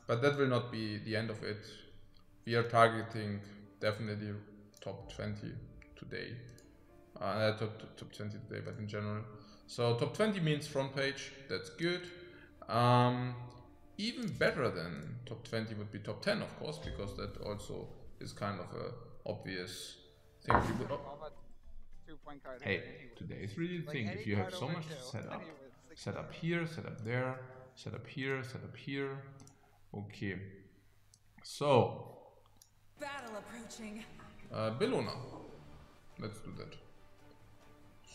But that will not be the end of it. We are targeting definitely top 20 today. Top 20 today, but in general. So top 20 means front page, that's good. Even better than top 20 would be top 10, of course, because that also is kind of a obvious thing. Hey, today is really the thing. If you have so much to set up here, set up there, set up here, set up here. Okay. So. Battle approaching. Bellona. Let's do that.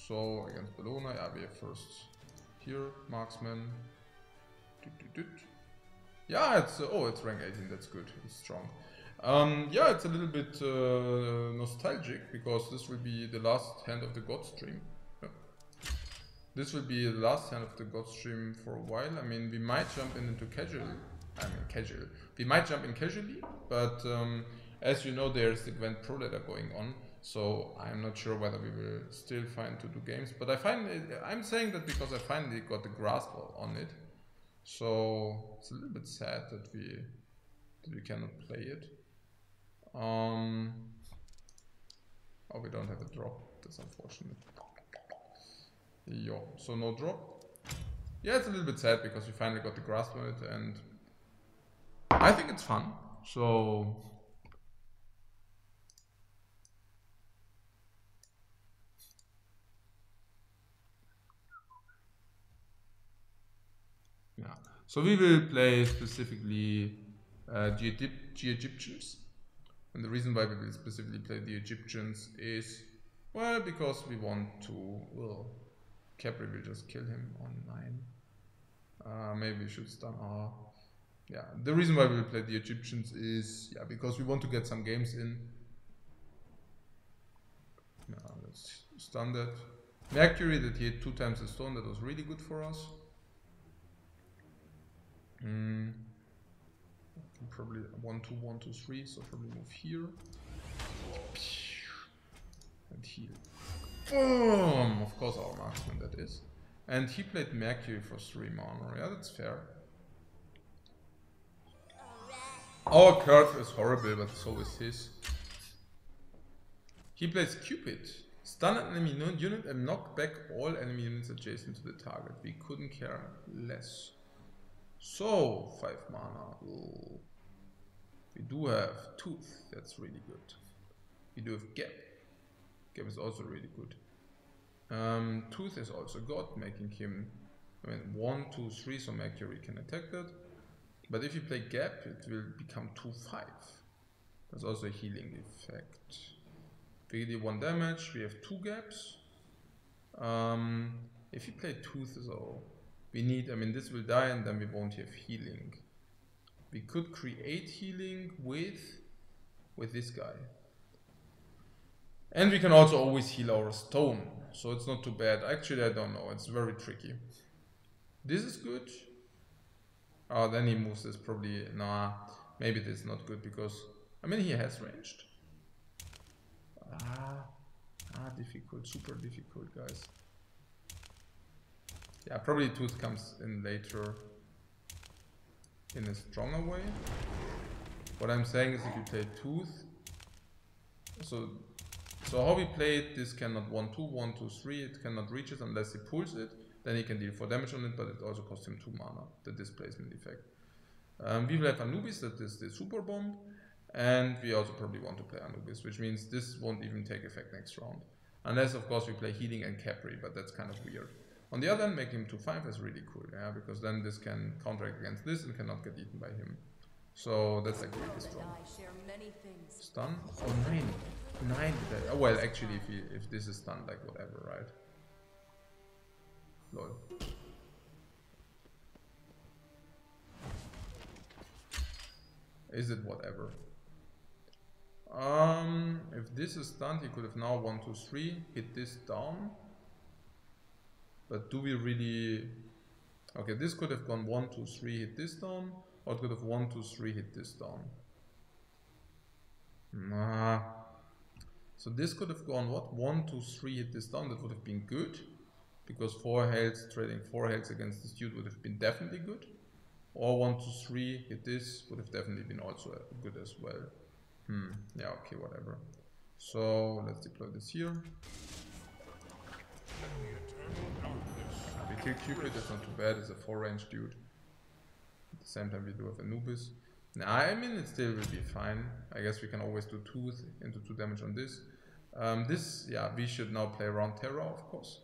So against Bellona, yeah, we have first here, marksman. Yeah, it's it's rank 18, that's good, it's strong. Yeah, it's a little bit nostalgic because this will be the last hand of the God stream. Yeah. This will be the last hand of the God stream for a while. I mean, we might jump into casual. Casual. We might jump in casually, but as you know, there's the Gwent Pro Ladder going on. So I'm not sure whether we will still find to do games, but I'm saying that because I finally got the grasp on it. So it's a little bit sad that we cannot play it. Oh, we don't have a drop. That's unfortunate. Yo, so no drop. Yeah, it's a little bit sad because we finally got the grasp on it, and I think it's fun. So. Yeah, so we will play specifically the Egyptians, and the reason why we will specifically play the Egyptians is, well, because we want to, well, Capri will just kill him on 9. Maybe we should stun our, yeah, the reason why we will play the Egyptians is, yeah, because we want to get some games in. Yeah, let's stun that. Mercury that he hit 2 times the stone, that was really good for us. Probably 1, 2, 1, 2, 3, so probably move here. And heal. Boom! Of course, our marksman, that is. And he played Mercury for 3 mana. Yeah, that's fair. Our curve is horrible, but so is his. He plays Cupid. Stun an enemy unit and knock back all enemy units adjacent to the target. We couldn't care less. So, 5 mana. Ooh. We do have Tooth, that's really good. We do have Gap. Gap is also really good. Tooth is also God, making him, 1, 2, 3, so Mercury can attack that. But if you play Gap, it will become 2/5. There's also a healing effect. We deal 1 damage, we have 2 gaps. If you play Tooth though, we need, this will die and then we won't have healing. We could create healing with this guy. And we can also always heal our stone, so it's not too bad. Actually, I don't know, it's very tricky. This is good. Oh, then he moves this probably, nah, maybe this is not good because, he has ranged. Difficult, super difficult, guys. Yeah, probably Tooth comes in later in a stronger way. What I'm saying is if you play Tooth, so how we play it, this cannot 1, 2, 1, 2, 3, it cannot reach it unless he pulls it, then he can deal 4 damage on it, but it also costs him 2 mana, the displacement effect. We will have Anubis, that is the super bomb, and we also probably want to play Anubis, which means this won't even take effect next round. Unless of course we play Healing and Capri, but that's kind of weird. On the other hand, making him 2/5 is really cool, yeah, because then this can counteract against this and cannot get eaten by him. So that's like really strong. Stun? Oh, 9. 9. Oh, well, actually, if this is stunned, like whatever, right? Lol. Is it whatever? If this is stunned, he could have now 1, 2, 3 hit this down. But do we really? Okay, this could have gone 1, 2, 3 hit this down, or it could have 1, 2, 3 hit this down. Nah. So this could have gone what? 1, 2, 3 hit this down. That would have been good, because 4 health trading 4 health against this dude would have been definitely good. Or 1, 2, 3, hit this, would have definitely been also good as well. Yeah, okay, whatever. So let's deploy this here. We kill Cupid, that's not too bad, it's a 4-range dude. At the same time we do have Anubis. Nah, I mean it still will be fine. I guess we can always do 2 into 2 damage on this. Yeah, we should now play around Terra, of course.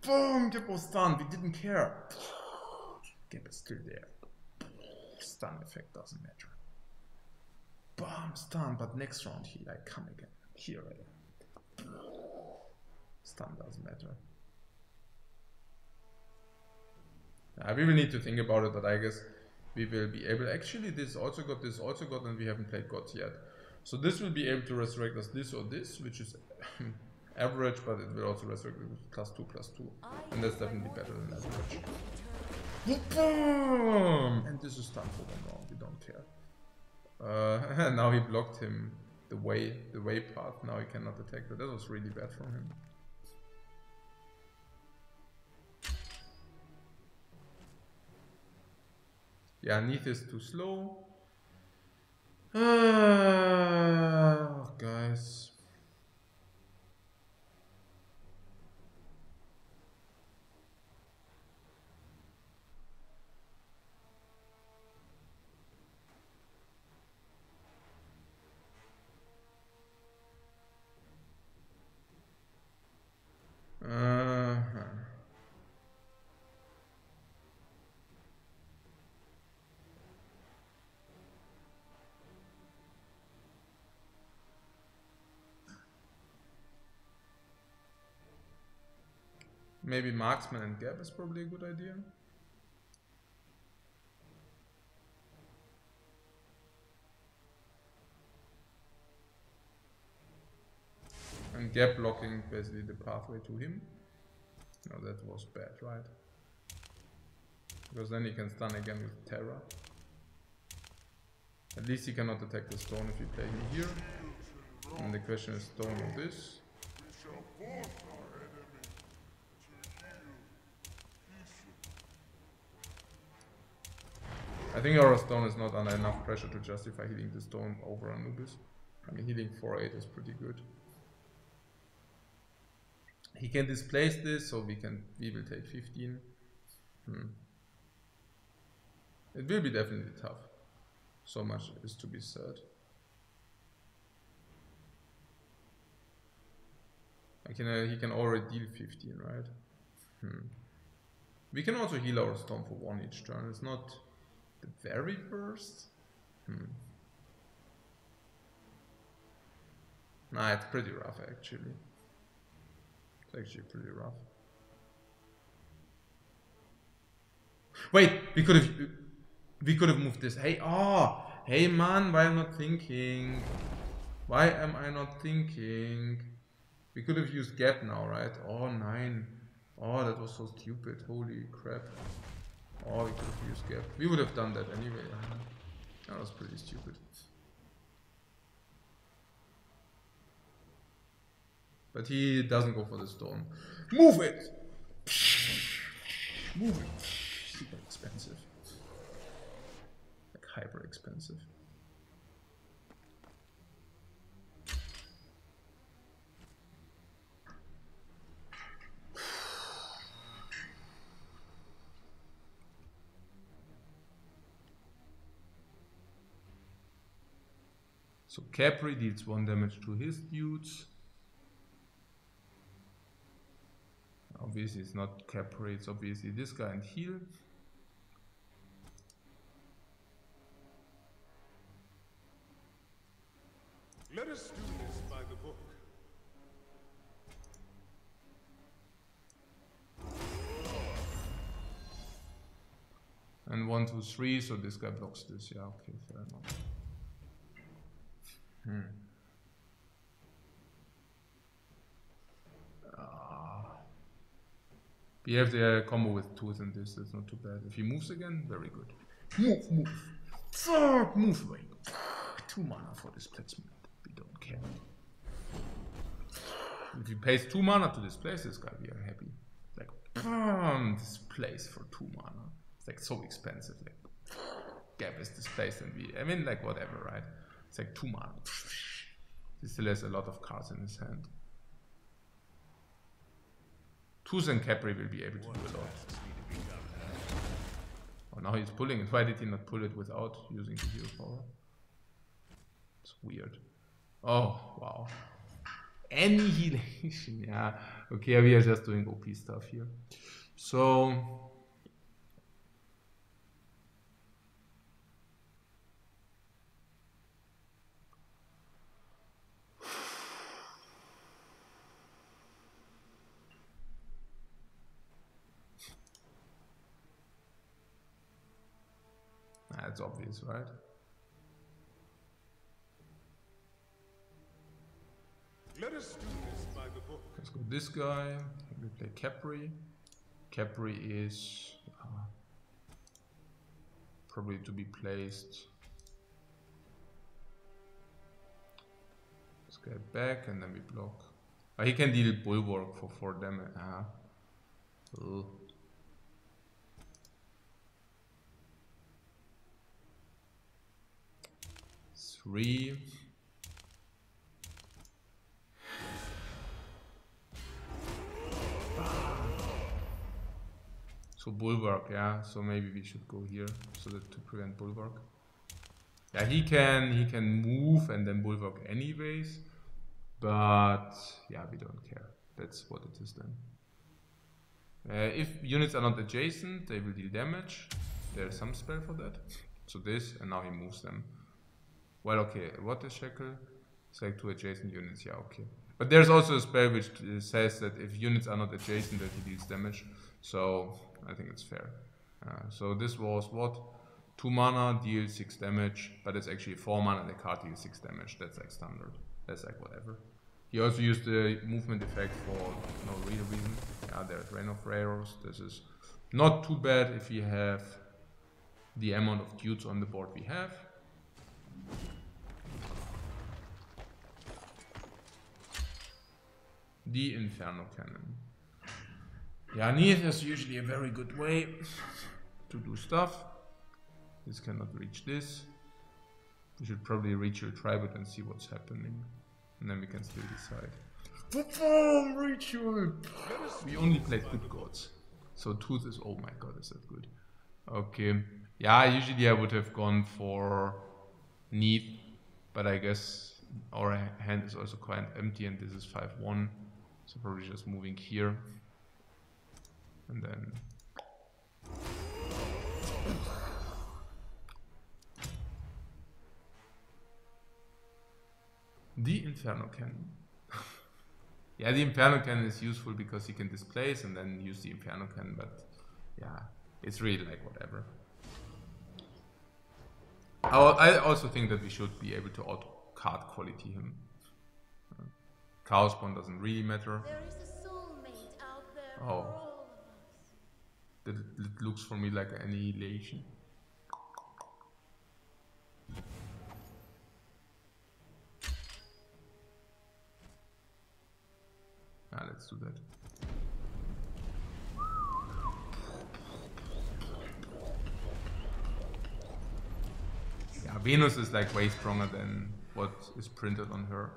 Boom! Geb was stunned, we didn't care. Geb is still there. Stun effect doesn't matter. Boom! Stun, but next round I come again. Here I am. Stun doesn't matter. We will need to think about it, but I guess we will be able. Actually, this also got, and we haven't played gods yet. So this will be able to resurrect us this or this, which is average, but it will also resurrect with +2/+2. And that's definitely better than average. Boom! And this is stun for 1 round, we don't care. Now he blocked him the way path, now he cannot attack, but that was really bad from him. Yeah, Neith is too slow. Guys. Maybe Marksman and Geb is probably a good idea. And Geb blocking basically the pathway to him. No, that was bad, right? Because then he can stun again with Terra. At least he cannot attack the stone if you play him here. And the question is stone or this. I think our stone is not under enough pressure to justify healing the stone over Anubis. I mean, healing 4/8 is pretty good. He can displace this, so we will take 15. It will be definitely tough. So much is to be said. He can already deal 15, right? We can also heal our stone for 1 each turn. It's not the very worst. Nah, it's pretty rough actually. It's actually pretty rough. Wait, we could have moved this. Hey, hey man, why am I not thinking? Why am I not thinking? We could have used Geb now, right? Oh, 9. Oh, that was so stupid. Holy crap. Oh, we could have used Geb. We would have done that anyway. That was pretty stupid. But he doesn't go for the stone. Move it! Move it! Super expensive. Like hyper expensive. So Capri deals 1 damage to his dudes. Obviously it's not Capri, it's obviously this guy and heal. Let us do this by the book. And 1, 2, 3, so this guy blocks this. Yeah, okay, fair enough. We have the combo with Tooth and this, that's not too bad. If he moves again, very good. Move! Move away. 2 mana for displacement. We don't care. If he pays 2 mana to displace this guy, we are happy. Like, displace for 2 mana. It's like so expensive. Like Gap is displaced and I mean like whatever, right? It's like 2 mana. He still has a lot of cards in his hand. Tooth and Capri will be able to do a lot. Oh, now he's pulling it. Why did he not pull it without using the hero power? It's weird. Oh, wow. Annihilation. Yeah. Okay, we are just doing OP stuff here. So... That's obvious, right? Let us do this by the book. Let's go this guy. We play Capri. Capri is probably to be placed. Let's get back and then we block. He can deal Bulwark for 4 damage. Ugh. 3. So Bulwark, yeah. So maybe we should go here so that to prevent Bulwark. Yeah, he can move and then Bulwark anyways. But yeah, we don't care. That's what it is then. If units are not adjacent, they will deal damage. There's some spell for that. So this, and now he moves them. Well, okay, what is Shackle? Select 2 adjacent units, yeah, okay. But there's also a spell which says that if units are not adjacent, that he deals damage. So I think it's fair. So this was what? 2 mana, deals 6 damage, but it's actually 4 mana, the card deals 6 damage. That's like standard. That's like whatever. He also used the movement effect for no real reason. Yeah, there's Rain of Arrows. This is not too bad if we have the amount of dudes on the board we have. The Inferno Cannon. Yeah, Neath is usually a very good way to do stuff. This cannot reach this. We should probably reach your tribute and see what's happening. And then we can still decide. Perform ritual! We only played good gods. So Tooth is, oh my god, is that good. Okay. Yeah, usually I would have gone for Neath. But I guess our hand is also quite empty and this is 5-1. So probably just moving here. And then... The Inferno Cannon. Yeah, the Inferno Cannon is useful because you can displace and then use the Inferno Cannon, but yeah, it's really like whatever. I also think that we should be able to out-card quality him. Chaos Bond doesn't really matter. There is a soulmate out there for Oh. all of us. It looks for me like annihilation. Let's do that. Yeah, Venus is like way stronger than what is printed on her.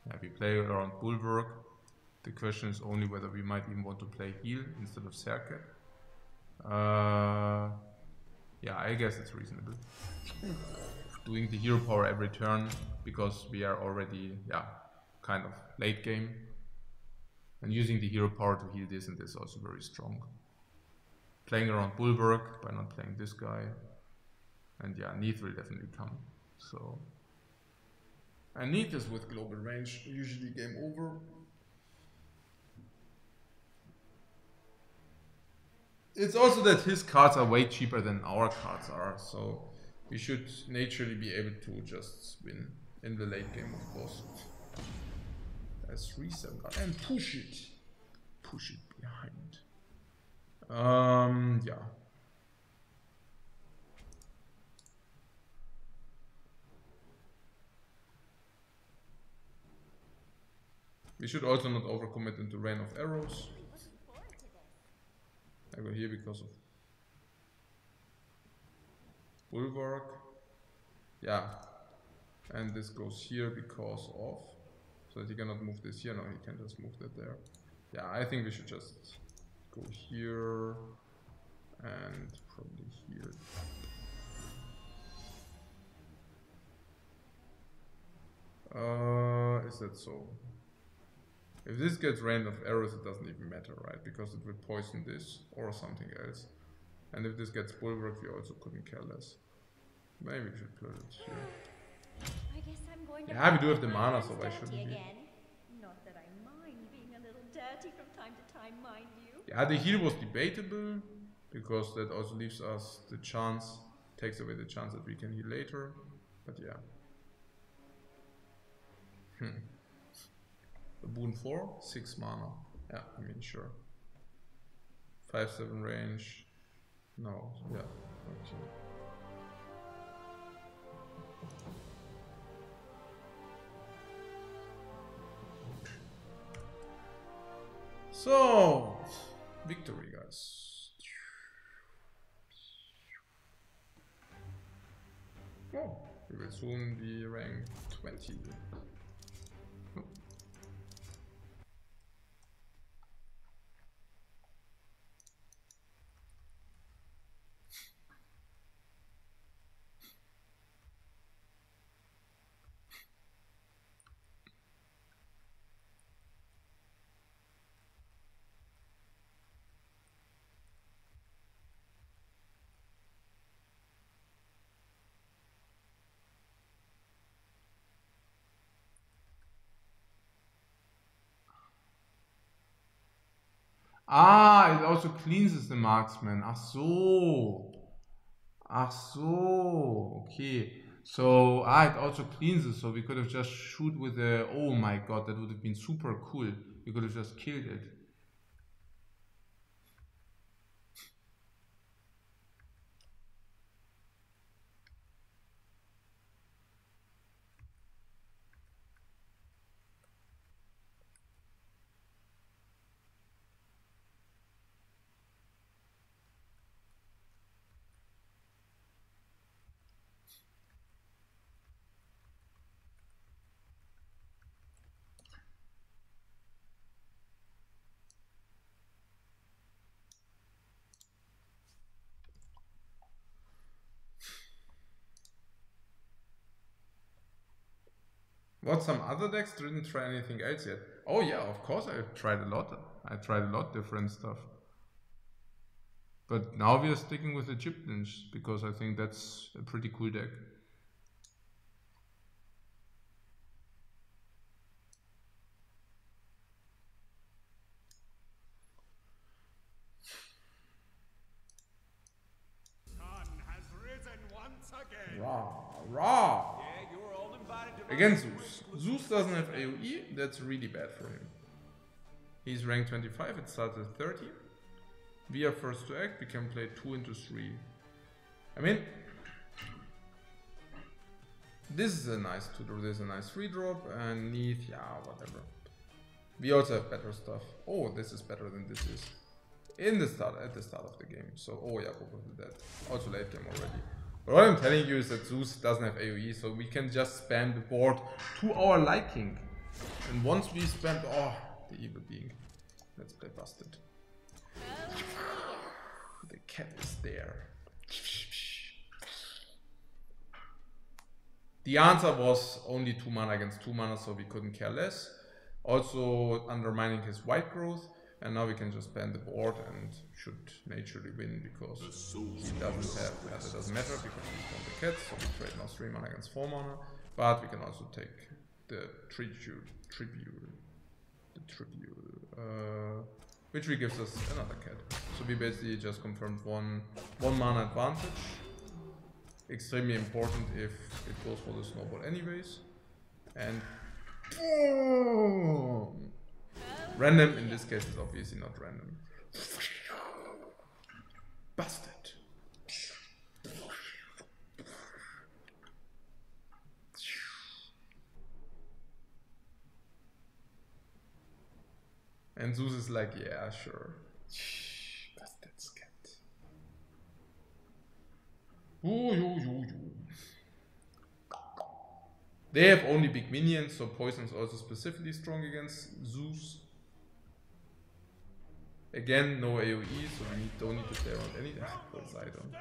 Yeah, we play around Bulwark. The question is only whether we might even want to play heal instead of Serket. Yeah, I guess it's reasonable. Doing the hero power every turn because we are already, yeah, kind of late game. And using the hero power to heal this and this is also very strong. Playing around Bulwark by not playing this guy. And yeah, Neath will definitely come. So, and Neath is with global range, usually game over. It's also that his cards are way cheaper than our cards are, so we should naturally be able to just win in the late game, of course. That's 3-7 and push it behind. Yeah. We should also not overcommit into Rain of Arrows. Looking forward to this. I go here because of Bulwark. Yeah. And this goes here because of... So that he cannot move this here. No, he can just move that there. Yeah, I think we should just go here and probably here. Is that so? If this gets rained of arrows, it doesn't even matter, right? Because it will poison this or something else. And if this gets Bulwark, we also couldn't care less. Maybe we should put it here. I guess I'm going to Yeah, we do have the my mana, hands so why dirty shouldn't we? again. Not that I mind being a little dirty from time to time, mind you. Yeah, the heal was debatable, because that also leaves us the chance, takes away the chance that we can heal later. But yeah. The boon 4, 6 mana. Yeah, I mean, sure. 5-7 range. No, yeah. Okay. So, victory, guys. Oh, we will soon be rank 20. Ah, it also cleanses the marksman. Ach so. Ach so. Okay. So, it also cleanses. So we could have just shoot with the... Oh my god, that would have been super cool. We could have just killed it. What, some other decks didn't try anything else yet? Oh yeah, of course I've tried a lot. I tried a lot different stuff. But now we are sticking with Egyptians, because I think that's a pretty cool deck. Sun has risen once again. Rah! Yeah, you're all invited to my Against Zeus. Zeus doesn't have AoE, that's really bad for him. He's rank 25, it starts at 30. We are first to act, we can play 2 into 3. I mean, this is a nice 2-drop, this is a nice 3-drop, and Neath, yeah, whatever. We also have better stuff. Oh, this is better than this is. At the start of the game. So, oh yeah, probably that. Also late game already. But what I'm telling you is that Zeus doesn't have AoE, so we can just spam the board to our liking. And once we spam, oh, the evil being. Let's play Busted. The cat is there. The answer was only 2 mana against 2 mana, so we couldn't care less. Also undermining his white growth, and now we can just ban the board and should naturally win because he doesn't have, that doesn't matter because he's from the cat, so we trade now 3 mana against 4 mana, but we can also take the tribute, which gives us another cat. So we basically just confirmed one mana advantage. Extremely important if it goes for the snowball anyways. And boom! Random in this case is obviously not random. Busted. And Zeus is like, yeah, sure. Bastards. Ooh, you. They have only big minions, so poison is also specifically strong against Zeus. Again, no AoE, so we don't need to play around any. Poseidon.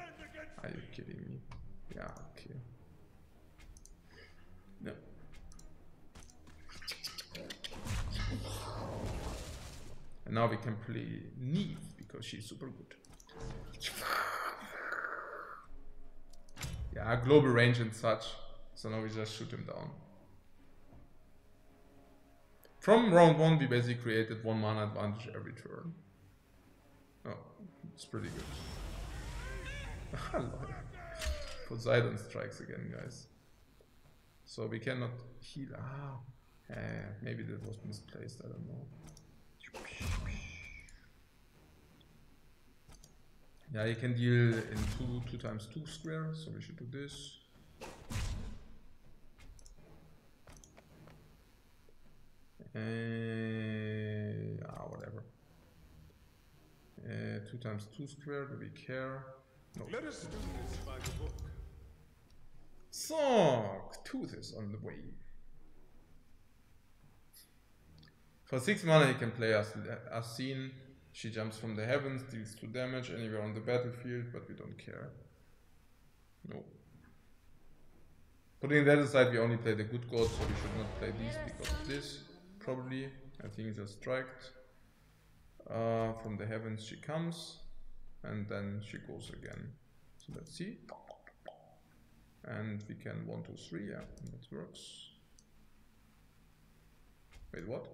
Are you kidding me? Yeah, okay. No. And now we can play Neve because she's super good. Yeah, global range and such. So now we just shoot him down. From round 1 we basically created 1 mana advantage every turn. Oh, it's pretty good. Poseidon strikes again, guys. So we cannot heal. Maybe that was misplaced, I don't know. Yeah, you can deal in 2 times 2 square, so we should do this. Whatever. 2 times 2 square, do we care? No. Let us do this by the book. So, Tooth is on the way. For 6 mana you can play Arsene. She jumps from the heavens, deals 2 damage anywhere on the battlefield, but we don't care. No. Putting that aside, we only play the good gods, so we should not play these because of this. Probably. I think it's a strike. From the heavens she comes, and then she goes again. So let's see. And we can 1, 2, 3, yeah, that works. Wait, what?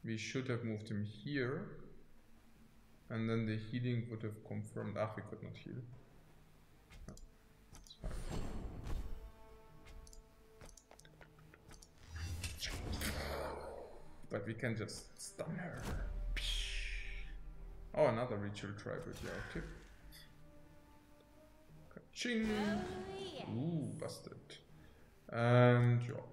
We should have moved him here, and then the healing would have confirmed. We could not heal. No, it's fine. But we can just stun her. Oh, another ritual tribute, yeah, okay. Ka-ching! Ooh, busted. And yeah.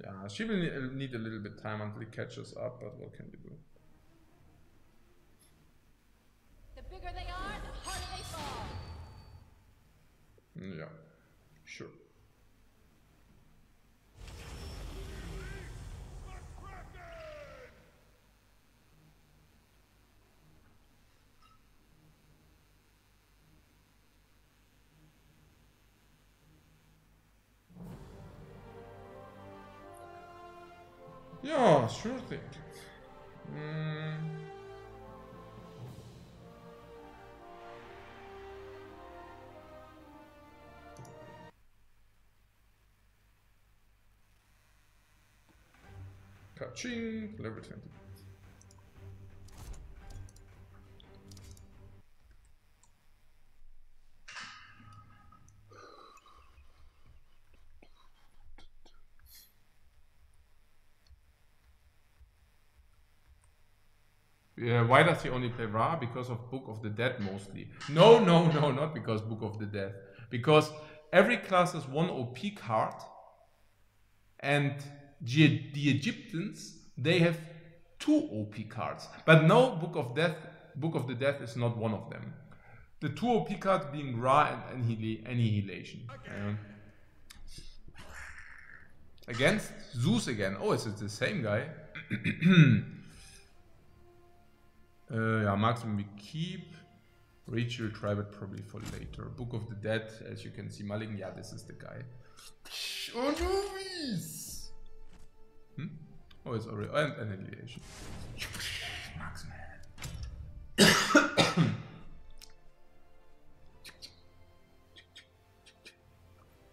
Yeah, she will need a little bit time until it catches up, but what can we do? The bigger they are, the harder they fall. Yeah, sure. Yeah, sure thing. Ka-ching, level 20. Why does he only play Ra? Because of Book of the Dead mostly. No, not because Book of the Dead. Because every class has 1 OP card, and the Egyptians, they have 2 OP cards. But no, Book of the Dead is not one of them. The 2 OP cards being Ra and Annihilation. Against Zeus again. Oh, is it the same guy? Yeah, maximum we keep. Ritual Tribute probably for later. Book of the Dead, as you can see, Malignant. Yeah, this is the guy. Oh, movies! Oh, it's already. And Annihilation. Marksman.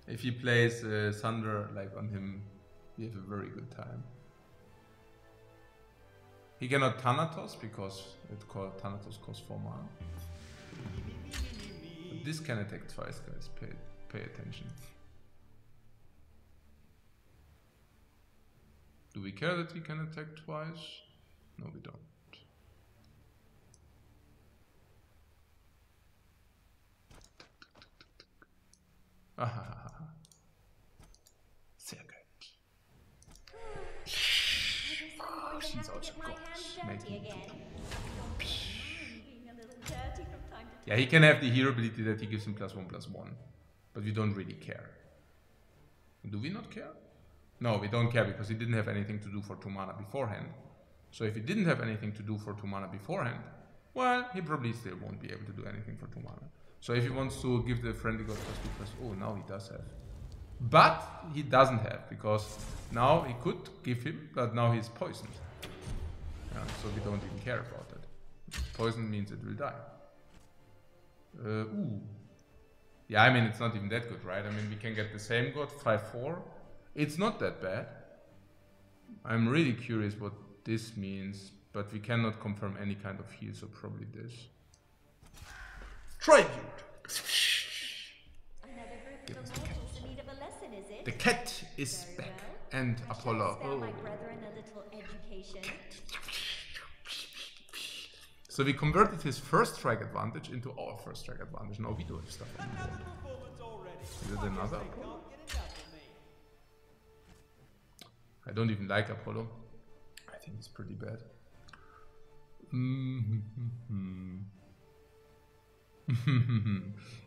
If he plays Thunder like on him, we have a very good time. He cannot Thanatos because Thanatos costs 4 mana. But this can attack twice, guys. Pay attention. Do we care that he can attack twice? No, we don't. have to also get my hands dirty again. Not that I mind being a little dirty from time to time. Yeah, he can have the hero ability that he gives him +1/+1. But we don't really care. Do we not care? No, we don't care because he didn't have anything to do for 2 mana beforehand. So if he didn't have anything to do for 2 mana beforehand, well, he probably still won't be able to do anything for 2 mana. So if he wants to give the friendly god +2/+, oh, now he does have. But he doesn't have, because now he could give him, but now he's poisoned. Yeah, so we don't even care about it. Poison means it will die. Ooh. Yeah, I mean, it's not even that good, right? I mean, we can get the same god, 5/4. It's not that bad. I'm really curious what this means, but we cannot confirm any kind of heal, so probably this. Tribute! Another group of immortals in need of a lesson, is it? The cat is Very back. well. And I shall Apollo. spare my brethren a little education. So we converted his first strike advantage into our first strike advantage. Now we do have stuff on the board. Performance already. Is it another They Apollo? can't get enough of me. I don't even like Apollo. I think it's pretty bad.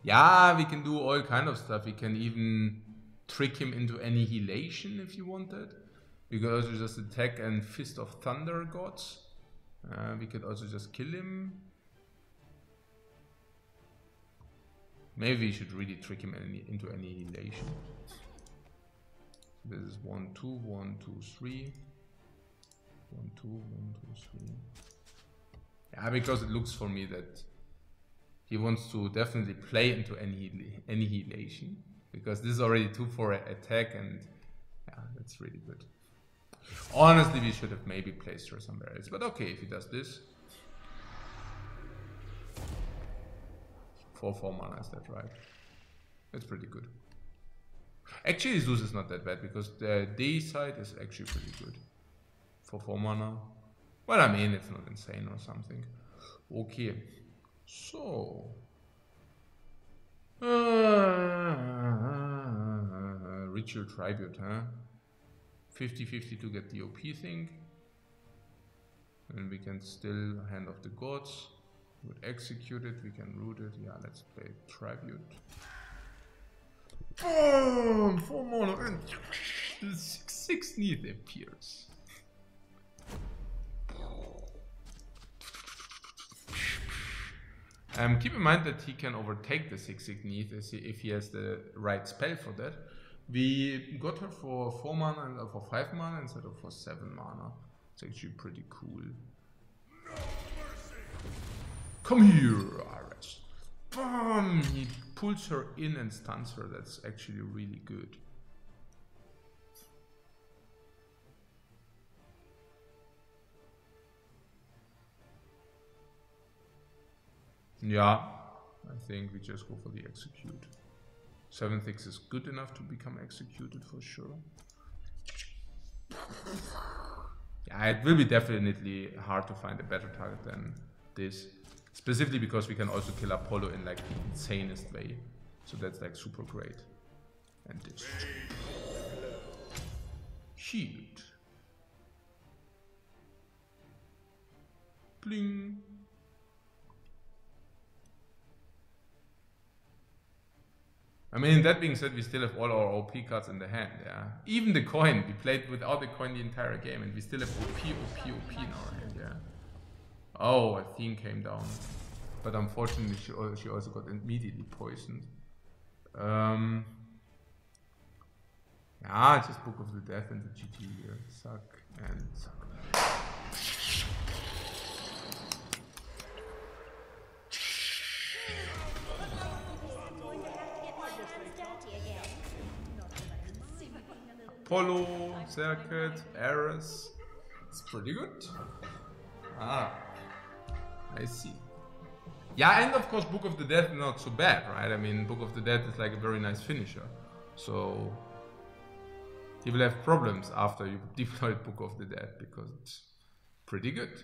Yeah, we can do all kind of stuff. We can even trick him into annihilation if you wanted. We could also just attack and Fist of Thunder gods. We could also just kill him. Maybe we should really trick him into annihilation. This is 1, 2, 1, 2, 3. 1, 2, 1, 2, 3. Yeah, because it looks for me that he wants to definitely play into annihilation. Because this is already 2 for attack, and yeah, that's really good. Honestly, we should have maybe placed her somewhere else. But okay, if he does this. 4/4 mana, is that right? That's pretty good. Actually, Zeus is not that bad, because the D side is actually pretty good. 4/4 mana. Well, I mean, it's not insane or something. Okay. So. Ritual Tribute, huh? 50-50 to get the OP thing. And we can still Hand of the Gods. We would execute it, we can root it. Yeah, let's play Tribute. Boom! 4 mana and the 6/6 Neath appears. Keep in mind that he can overtake the 6/6 Neath if he has the right spell for that. We got her for 4 mana and for 5 mana instead of for 7 mana. It's actually pretty cool. Come here, Ares. Boom! He pulls her in and stuns her. That's actually really good. Yeah, I think we just go for the execute. 7/6 is good enough to become executed for sure. Yeah, it will be definitely hard to find a better target than this. Specifically because we can also kill Apollo in like the insanest way. So that's like super great. And this. Shield. Bling. I mean, that being said, we still have all our OP cards in the hand, yeah. Even the coin, we played without the coin the entire game, and we still have OP in our hand, yeah. Oh, Athene came down. But unfortunately, she also got immediately poisoned. Yeah, just Book of the Death and the GT here. Suck and suck. Apollo, Circuit, Ares. It's pretty good. Ah, I see. Yeah, and of course Book of the Dead not so bad, right? I mean, Book of the Dead is like a very nice finisher. So he will have problems after you deploy Book of the Dead because it's pretty good.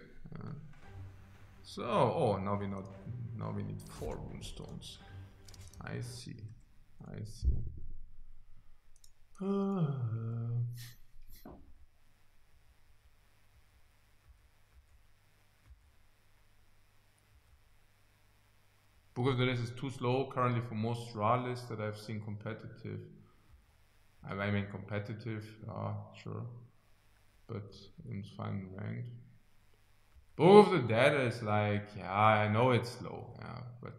So, oh, now we need 4 Runestones. I see. I see. Book of the Dead is too slow currently for most Ra lists that I've seen competitive. I mean competitive, sure. But it's fine ranked. Book of the Dead is like, yeah, I know it's slow, yeah, but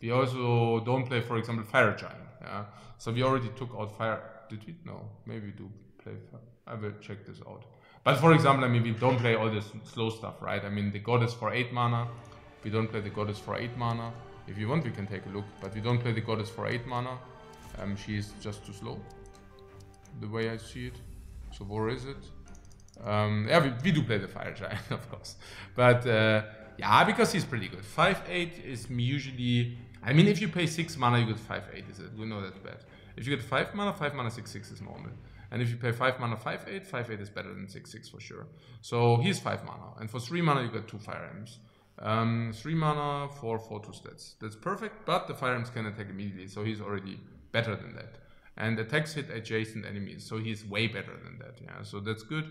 we also don't play, for example, Fire Giant, yeah. So we already took out Fire. Did we? No, maybe we do play Fire. I will check this out. But for example, I mean, we don't play all this slow stuff, right? I mean, the Goddess for 8 mana. We don't play the Goddess for 8 mana. If you want, we can take a look. But we don't play the Goddess for 8 mana. She's just too slow, the way I see it. So where is it? Yeah, we do play the Fire Giant, of course. But yeah, because he's pretty good. 5/8 is usually... I mean, if you pay 6 mana, you get 5/8, is it? We know that's bad. If you get 5 mana, 6/6 is normal. And if you pay 5 mana, 5/8, 5/8 is better than 6/6 for sure. So he's 5 mana. And for 3 mana, you get 2 Fire Imps. 3 mana for 4/2 stats. That's perfect, but the Fire Imps can attack immediately, so he's already better than that. And attacks hit adjacent enemies, so he's way better than that. Yeah, so that's good.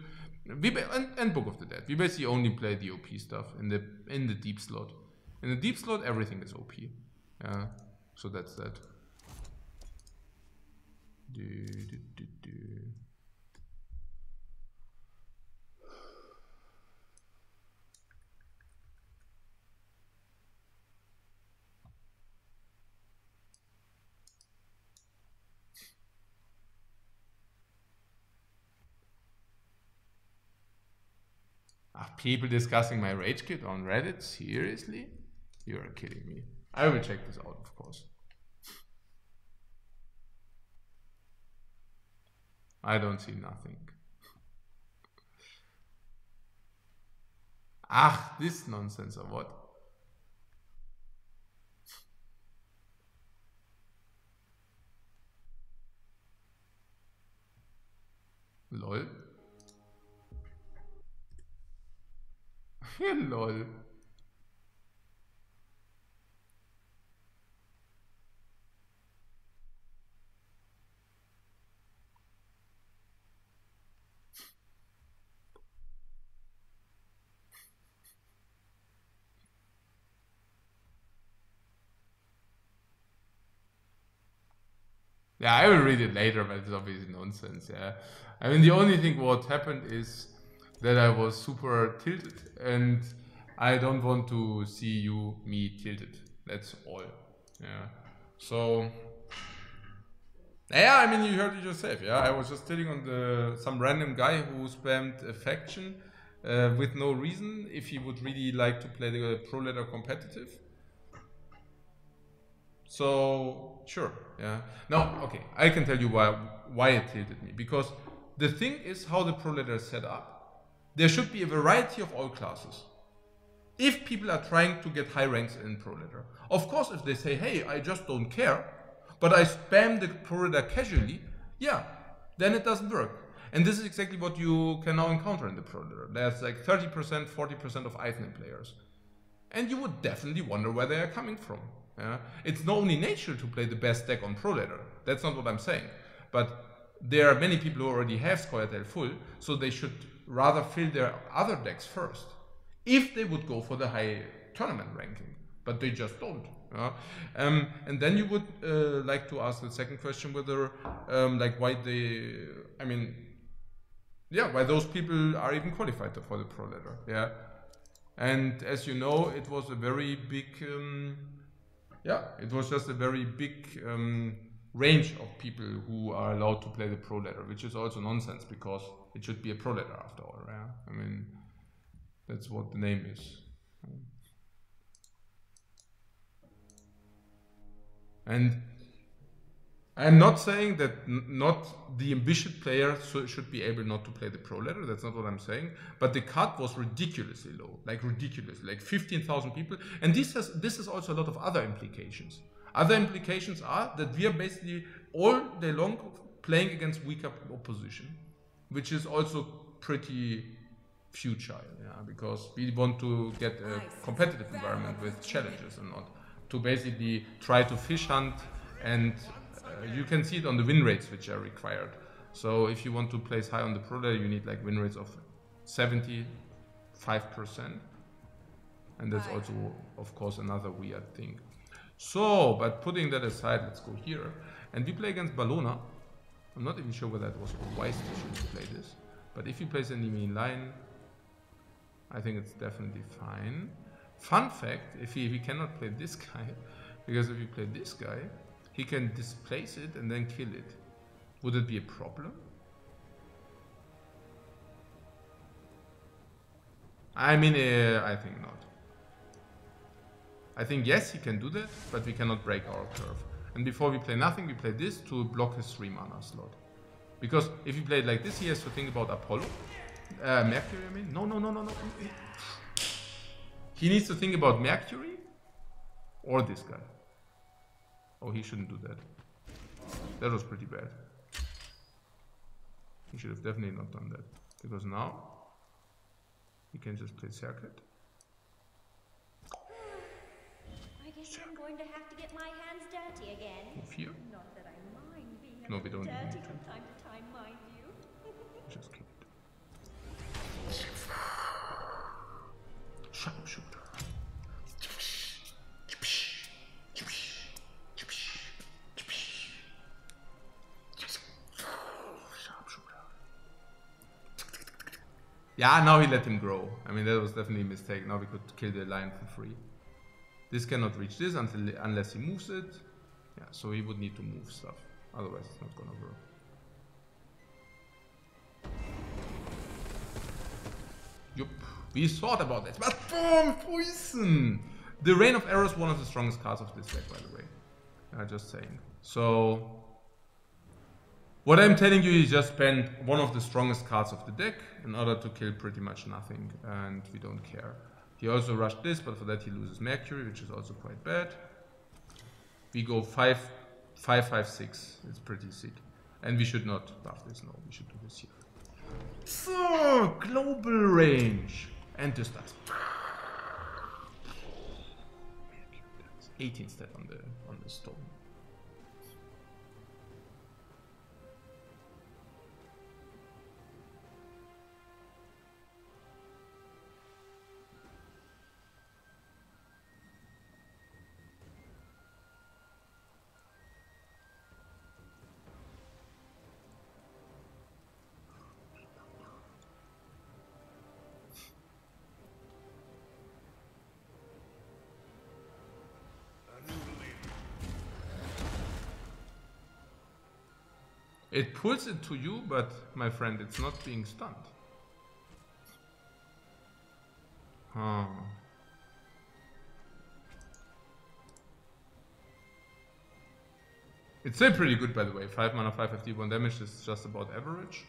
And Book of the Dead. We basically only play the OP stuff in the deep slot. In the deep slot, everything is OP. Yeah, so that's that. People discussing my rage kit on Reddit? Seriously? You're kidding me. I will check this out, of course. I don't see nothing. This nonsense or what? Lol. Lol. Yeah, I will read it later, but it's obviously nonsense, yeah. I mean, the only thing what happened is that I was super tilted, and I don't want to see me tilted. That's all, yeah. So, yeah, I mean, you heard it yourself, yeah. I was just tilting on some random guy who spammed a faction with no reason if he would really like to play the Pro Ladder competitive. So, sure, yeah. Now, okay, I can tell you why it tilted me. Because the thing is how the Pro Ladder is set up. There should be a variety of all classes. If people are trying to get high ranks in Pro Ladder. Of course, if they say, hey, I just don't care, but I spam the Pro Ladder casually, yeah, then it doesn't work. And this is exactly what you can now encounter in the Pro Ladder. There's like 30%, 40% of Ithne players. And you would definitely wonder where they are coming from. Yeah? It's not only natural to play the best deck on Pro Ladder. That's not what I'm saying. But there are many people who already have Scoia'tael full, so they should rather fill their other decks first. If they would go for the high tournament ranking. But they just don't. Yeah? And then you would like to ask the second question whether, like why they, I mean, yeah, why those people are even qualified for the Pro Ladder. Yeah. And as you know, it was a very big, it was just a very big range of people who are allowed to play the Pro Ladder, which is also nonsense because it should be a Pro Ladder after all. Yeah? I mean, that's what the name is. And I'm not saying that not the ambitious player should be able not to play the Pro Ladder. That's not what I'm saying. But the cut was ridiculously low, like 15,000 people. And this is also a lot of other implications. Other implications are that we are basically all day long playing against weaker opposition, which is also pretty futile, yeah, because we want to get a competitive environment with challenges and not to basically try to fish hunt, and you can see it on the win rates which are required. So if you want to place high on the Pro Ladder, you need like win rates of 75%, and that's also, of course, another weird thing. So, but putting that aside, let's go here. And we play against Bellona. I'm not even sure whether it was a wise decision to play this. But if he plays an enemy in line, I think it's definitely fine. Fun fact, if he cannot play this guy, because if he play this guy, he can displace it and then kill it. Would it be a problem? I mean, I think not. I think yes, he can do that, but we cannot break our curve. And before we play nothing, we play this to block his 3 mana slot. Because if he played like this, he has to think about Apollo. Mercury, I mean? No. He needs to think about Mercury or this guy. Oh, he shouldn't do that. That was pretty bad. He should have definitely not done that. Because now he can just play Circuit. I guess I'm going to have to get my hands dirty again. Move here. Not that I mind being a No, we little don't even dirty need to. from time to time, mind you. Just kill it. Sharpshooter. Yeah, now he let him grow. I mean, that was definitely a mistake. Now we could kill the lion for free. This cannot reach this unless he moves it. Yeah, so he would need to move stuff. Otherwise, it's not gonna work. Yup, we thought about that. But boom, poison! The Rain of Arrows is one of the strongest cards of this deck, by the way. Just saying. So, what I'm telling you is just spend one of the strongest cards of the deck in order to kill pretty much nothing, and we don't care. He also rushed this, but for that he loses Mercury, which is also quite bad. We go 5-5-6. It's pretty sick. And we should not buff this, no, we should do this here. So, global range. And this does 18 stat on the stone. It pulls it to you, but my friend, it's not being stunned. Huh. It's still pretty good, by the way. 5 mana, 551 damage is just about average.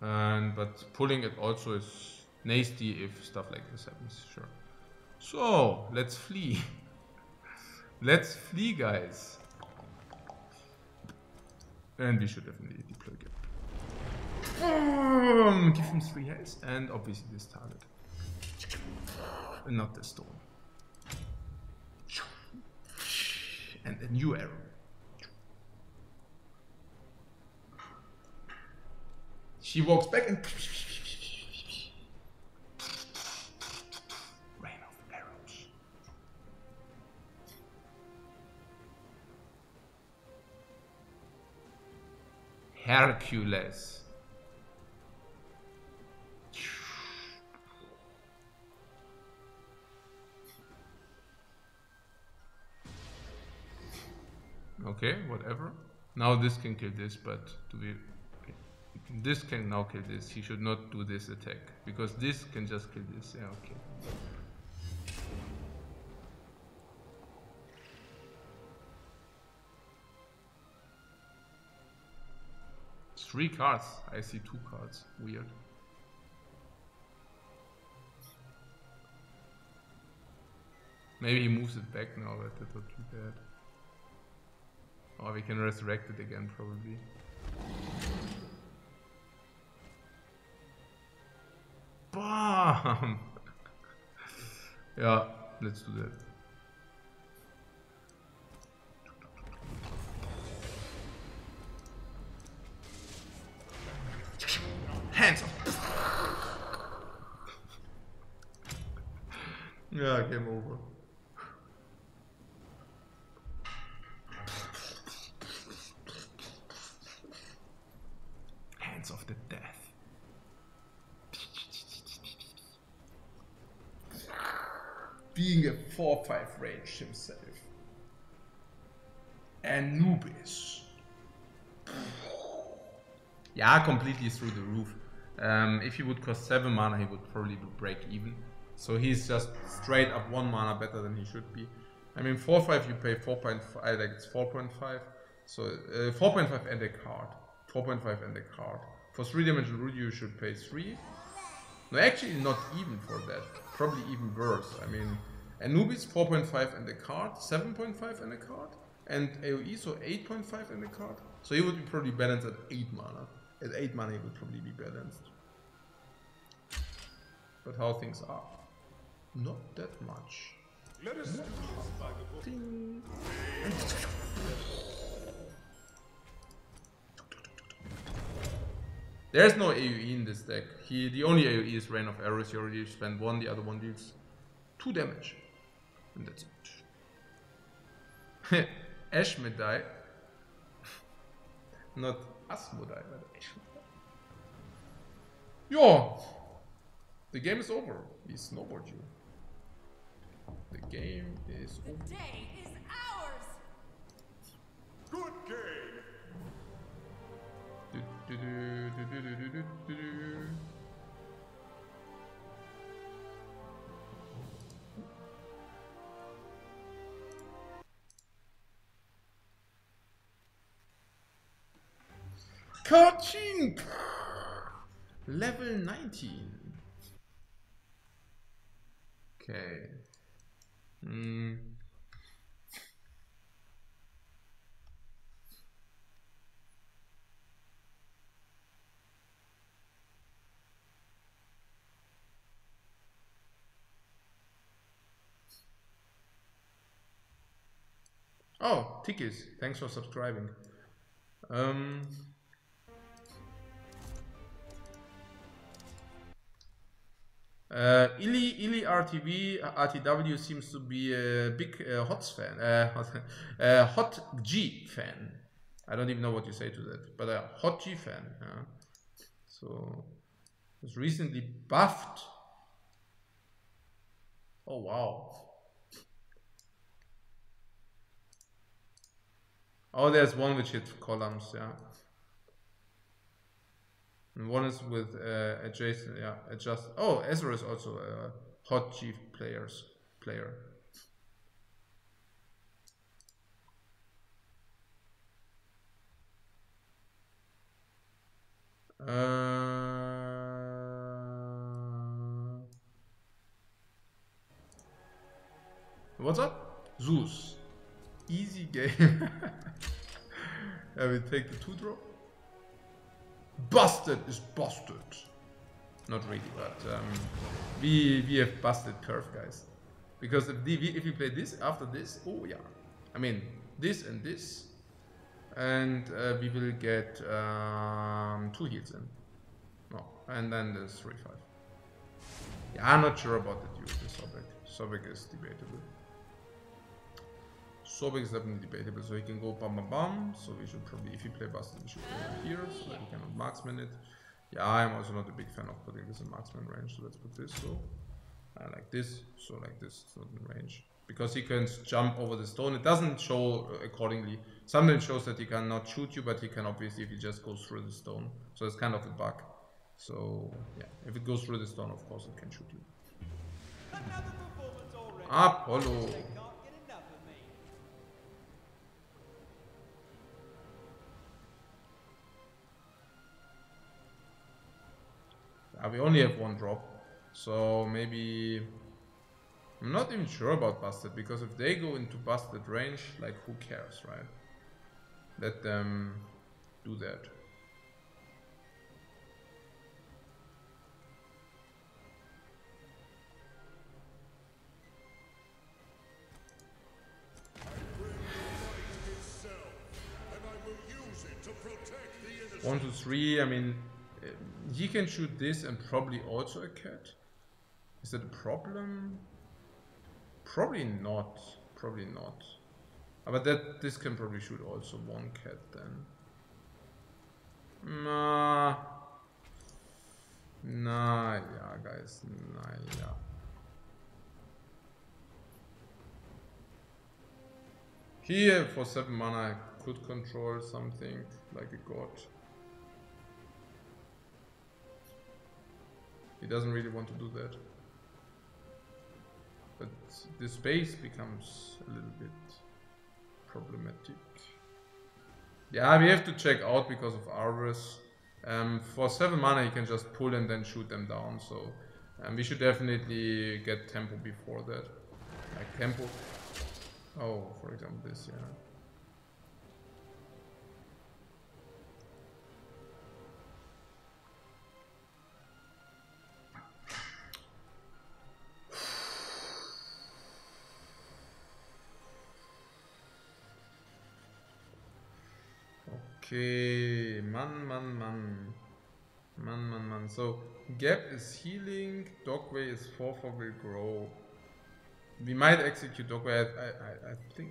But pulling it also is nasty if stuff like this happens, sure. So, let's flee. Let's flee, guys. And we should definitely deploy Gap. Give him 3 health and obviously this target. And not the stone. And a new arrow. She walks back and rain of arrows. Hercules. Okay, whatever. Now this can kill this, but do we... Okay. This can now kill this. He should not do this attack, because this can just kill this. Yeah, okay. It's 3 cards. I see 2 cards. Weird. Maybe he moves it back now, but that would be bad. Or we can resurrect it again, probably. Bam! Yeah, let's do that. Hands up! Yeah, game over. being a 4-5 range himself. Anubis. Yeah, completely through the roof. If he would cost 7 mana, he would probably break even. So he's just straight up 1 mana better than he should be. I mean, 4-5 you pay 4.5, like it's 4.5. So 4.5 and a card. 4.5 and a card. For 3-dimensional Rudy you should pay 3. No, actually not even for that. Probably even worse. I mean, Anubis 4.5 and a card, 7.5 and a card, and AoE so 8.5 and a card. So he would be probably balanced at 8 mana. At 8 mana he would probably be balanced. But how things are? Not that much. Let us do this by the book. Ding. There's no AoE in this deck. The only AoE is Rain of Arrows. You already spent 1, the other one deals 2 damage. And that's it. Ashmedai. Not Asmodai, but Ashmedai. Yeah. The game is over. We snowboard you. The game is The over. day is ours! Good game. Coaching! Level 19. Okay. Oh, Tikis, thanks for subscribing. Ili RTW seems to be a big HOTS fan, Hot G fan. I don't even know what you say to that, but a Hot G fan. So, was recently buffed. Oh wow. Oh, there's one which hits columns, yeah. And one is with adjacent, yeah, adjust. Oh, Ezra is also a Hot Chief player. What's up? Zeus. Easy game. I will take the 2-drop. Busted is busted. Not really, but we have busted curve, guys. Because if we play this after this, oh yeah. I mean, this and this. And we will get 2 heals in. No, and then there's 3-5. Yeah, I'm not sure about the dude with Sobek. Sobek is debatable. Sobek is definitely debatable, so he can go bam bam bam. So we should probably, if he play Busted, we should play it here, so that he cannot marksman it. Yeah, I'm also not a big fan of putting this in marksman range, so let's put this so. Like this, so like this, it's not in range. Because he can jump over the stone. It doesn't show accordingly. Sometimes it shows that he cannot shoot you, but he can obviously if he just goes through the stone. So it's kind of a bug. So yeah, if it goes through the stone, of course it can shoot you. Apollo. We only have 1 drop, so maybe I'm not even sure about Busted, because if they go into Busted range, like who cares, right? Let them do that. One, two, three. I mean, he can shoot this and probably also a cat. Is that a problem? Probably not. Probably not. But this can probably shoot also 1 cat then. Nah, yeah, guys. Nah, yeah. Here for 7 mana I could control something like a god. He doesn't really want to do that. But the space becomes a little bit problematic. Yeah, we have to check out because of Arvis. For 7 mana he can just pull and then shoot them down, so we should definitely get tempo before that. Like tempo. Oh, for example this, yeah. Okay, man. So Gap is healing, Dogway is 4/4 will grow. We might execute Dogway. I think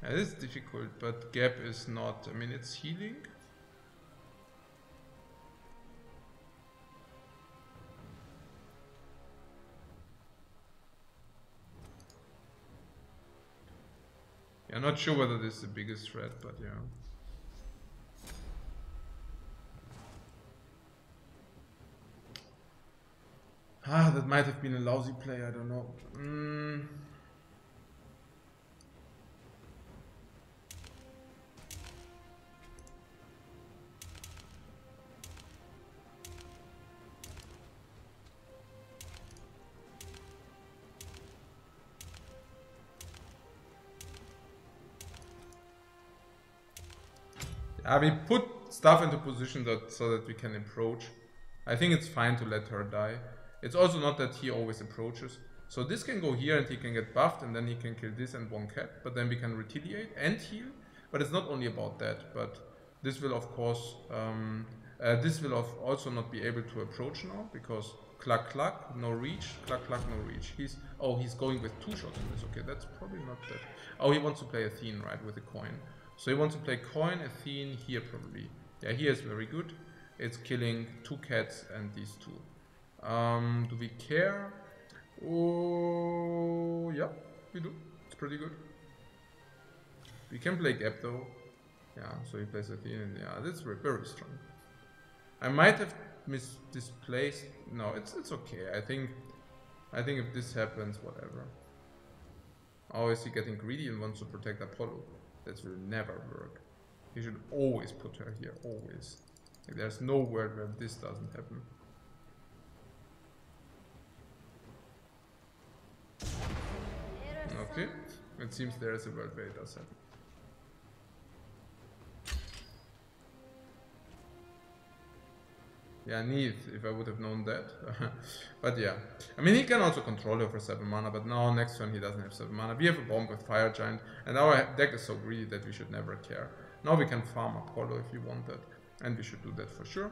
it is difficult, but Gap is not. I mean, it's healing. Yeah, not sure whether this is the biggest threat, but yeah. That might have been a lousy play, I don't know. We put stuff into position so that we can approach. I think it's fine to let her die. It's also not that he always approaches. So this can go here and he can get buffed and then he can kill this and one cat. But then we can retaliate and heal. But it's not only about that. But this will of course, also not be able to approach now. Because cluck cluck, no reach, cluck cluck, no reach. He's going with 2 shots on this. Okay, that's probably not that. Oh, he wants to play Athene, right, with a coin. So he wants to play coin, Athene, here probably. Yeah, here is very good. It's killing 2 cats and these 2. Do we care? Oh, yeah, we do. It's pretty good. We can play Gap though. Yeah, so he plays Athene and yeah, that's very strong. I might have misplaced. No, it's okay. I think if this happens, whatever. Oh, is he getting greedy and wants to protect Apollo? That will never work. You should always put her here, always. Like, there's no world where this doesn't happen. Okay, it seems there is a world where it does happen. Yeah, Neith, if I would have known that. But yeah, I mean, he can also control her for 7 mana, but now next turn he doesn't have 7 mana. We have a bomb with Fire Giant, and our deck is so greedy that we should never care. Now we can farm Apollo if you want that, and we should do that for sure.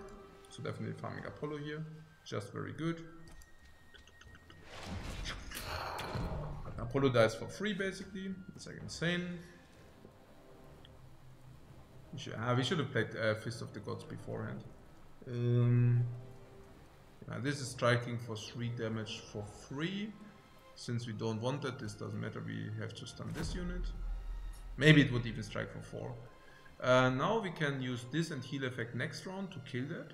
So definitely farming Apollo here, just very good. Apollo dies for free basically, it's like insane. We should have played Fist of the Gods beforehand. Yeah, this is striking for 3 damage for free. Since we don't want that, this doesn't matter, we have to stun this unit. Maybe it would even strike for 4. Now we can use this and heal effect next round to kill that.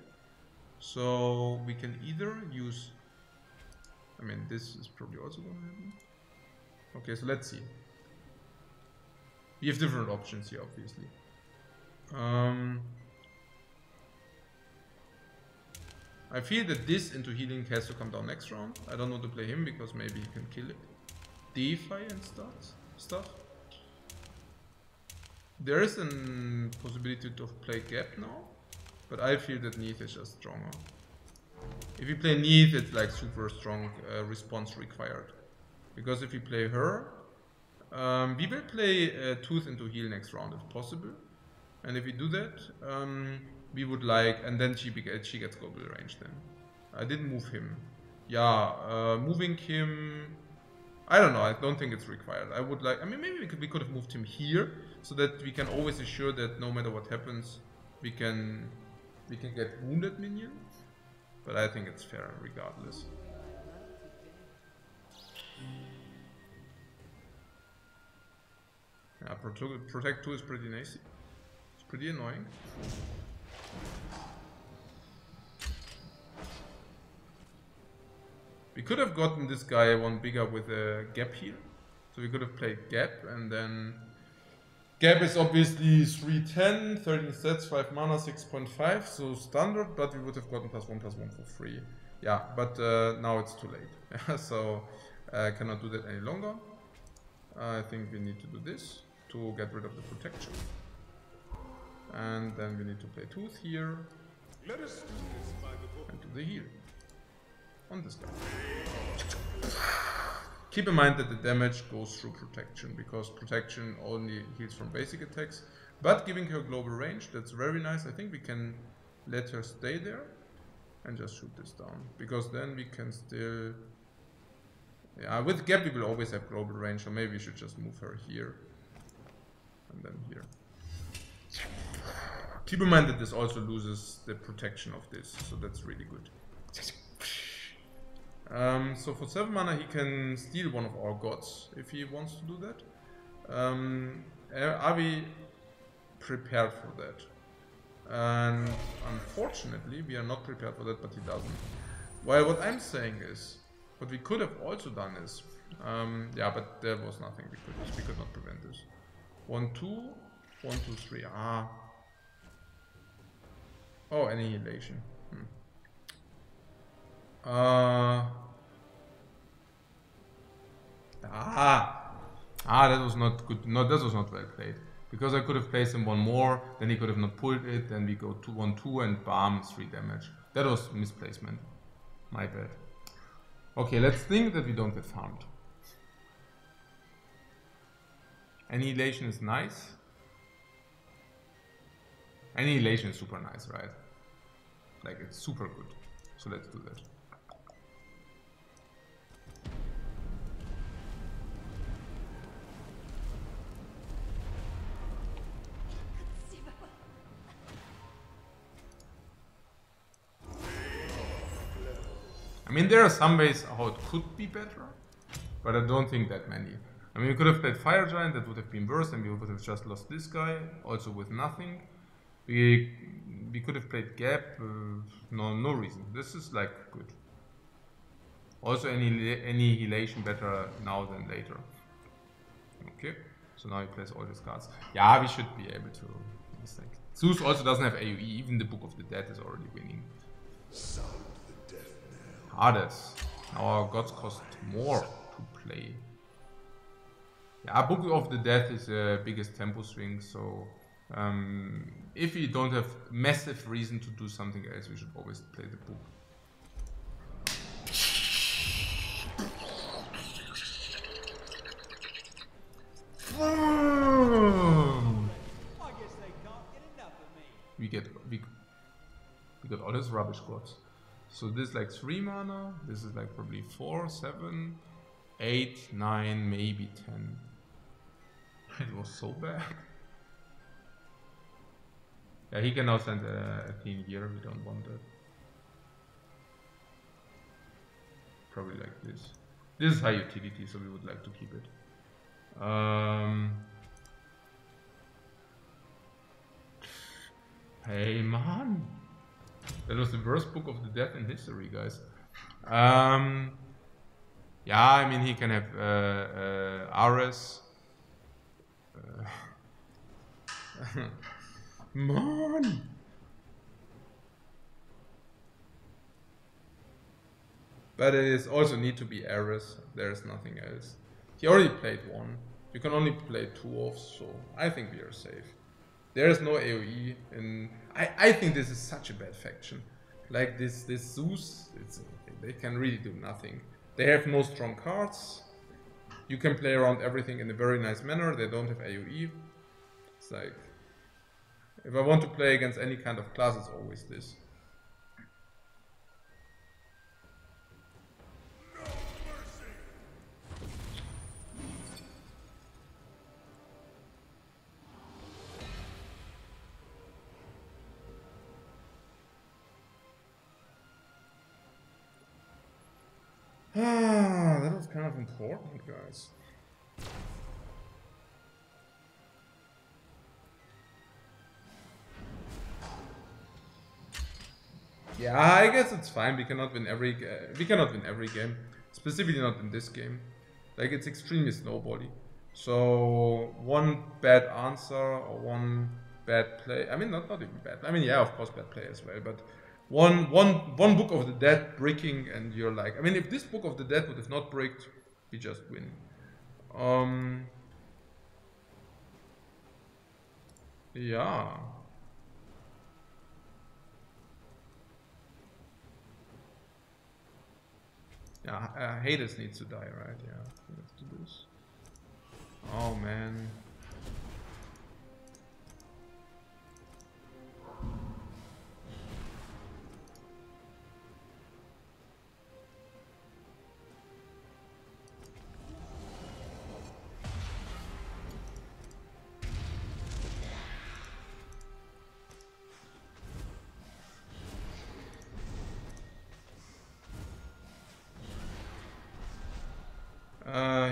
So we can either use... I mean, this is probably also gonna happen. Okay, so let's see. We have different options here, obviously. I feel that this into healing has to come down next round. I don't want to play him because maybe he can kill it. Defy and stuff. There is a possibility to play Gap now, but I feel that Neith is just stronger. If you play Neith, it's like super strong response required. Because if you play her, we will play Tooth into heal next round if possible. And if we do that, we would like, and then she gets global range then. I didn't move him. Yeah, moving him, I don't know, I don't think it's required. I would like, I mean, maybe we could have moved him here, so that we can always assure that no matter what happens, we can get wounded minions. But I think it's fair regardless. Yeah, Protect 2 is pretty nice. It's pretty annoying. We could have gotten this guy one bigger with a gap heal. So we could have played gap and then... Gap is obviously 310, 13 sets, 5 mana, 6.5, so standard, but we would have gotten +1/+1 for free. Yeah, but now it's too late. So I cannot do that any longer. I think we need to do this to get rid of the protection. And then we need to play Tooth here. Let us do this by the book. And do the heal on this guy. Keep in mind that the damage goes through protection, because protection only heals from basic attacks. But giving her global range, that's very nice. I think we can let her stay there and just shoot this down, because then we can still... Yeah, with Gap we will always have global range, so maybe we should just move her here and then here. Keep in mind that this also loses the protection of this, so that's really good. So for 7 mana he can steal one of our gods if he wants to do that. Are we prepared for that? And unfortunately we are not prepared for that, but he doesn't. Well, what I'm saying is, what we could have also done is, yeah, but there was nothing we could not prevent this. 1-2, 1-2-3. Ah. Oh, annihilation. That was not good. No, that was not well played. Because I could have placed him one more, then he could have not pulled it, then we go 2-1-2 and bam, 3 damage. That was misplacement. My bad. Okay, let's think that we don't get farmed. Annihilation is nice. Annihilation is super nice, right? Like, it's super good. So let's do that. I mean, there are some ways how it could be better, but I don't think that many. I mean, we could have played Fire Giant, that would have been worse, and we would have just lost this guy, also with nothing. We could have played Gap, no reason. This is like good. Also, annihilation better now than later. Okay, so now he plays all his cards. Yeah, we should be able to. Zeus also doesn't have AoE, even the Book of the Dead is already winning. Hades. Our gods cost more to play. Yeah, Book of the Death is the biggest tempo swing, so if we don't have massive reason to do something else, we should always play the book. I guess they can't get enough of me. We got all his rubbish gods. So this is like 3 mana, this is like probably 4, 7, 8, 9, maybe 10. It was so bad. Yeah, he can now send a Athene here, we don't want that. Probably like this. This is high utility, so we would like to keep it. Hey man! That was the worst Book of the Death in history, guys. Yeah, I mean, he can have Ares. Man! But it is also need to be Ares. There is nothing else. He already played 1. You can only play 2 off, so I think we are safe. There is no AoE, and I think this is such a bad faction. Like this Zeus, they can really do nothing. They have no strong cards. You can play around everything in a very nice manner. They don't have AoE. It's like, if I want to play against any kind of class, it's always this. That was kind of important, guys. Yeah, I guess it's fine. We cannot win every game, specifically not in this game. Like, it's extremely snowbally. So one bad answer or one bad play. I mean, not even bad. I mean, yeah, of course, bad play as well. But one Book of the Dead breaking, and you're like, I mean, if this Book of the Dead would have not bricked, we just win. Yeah. Yeah, Hades needs to die, right? Yeah, we have to lose. Oh man.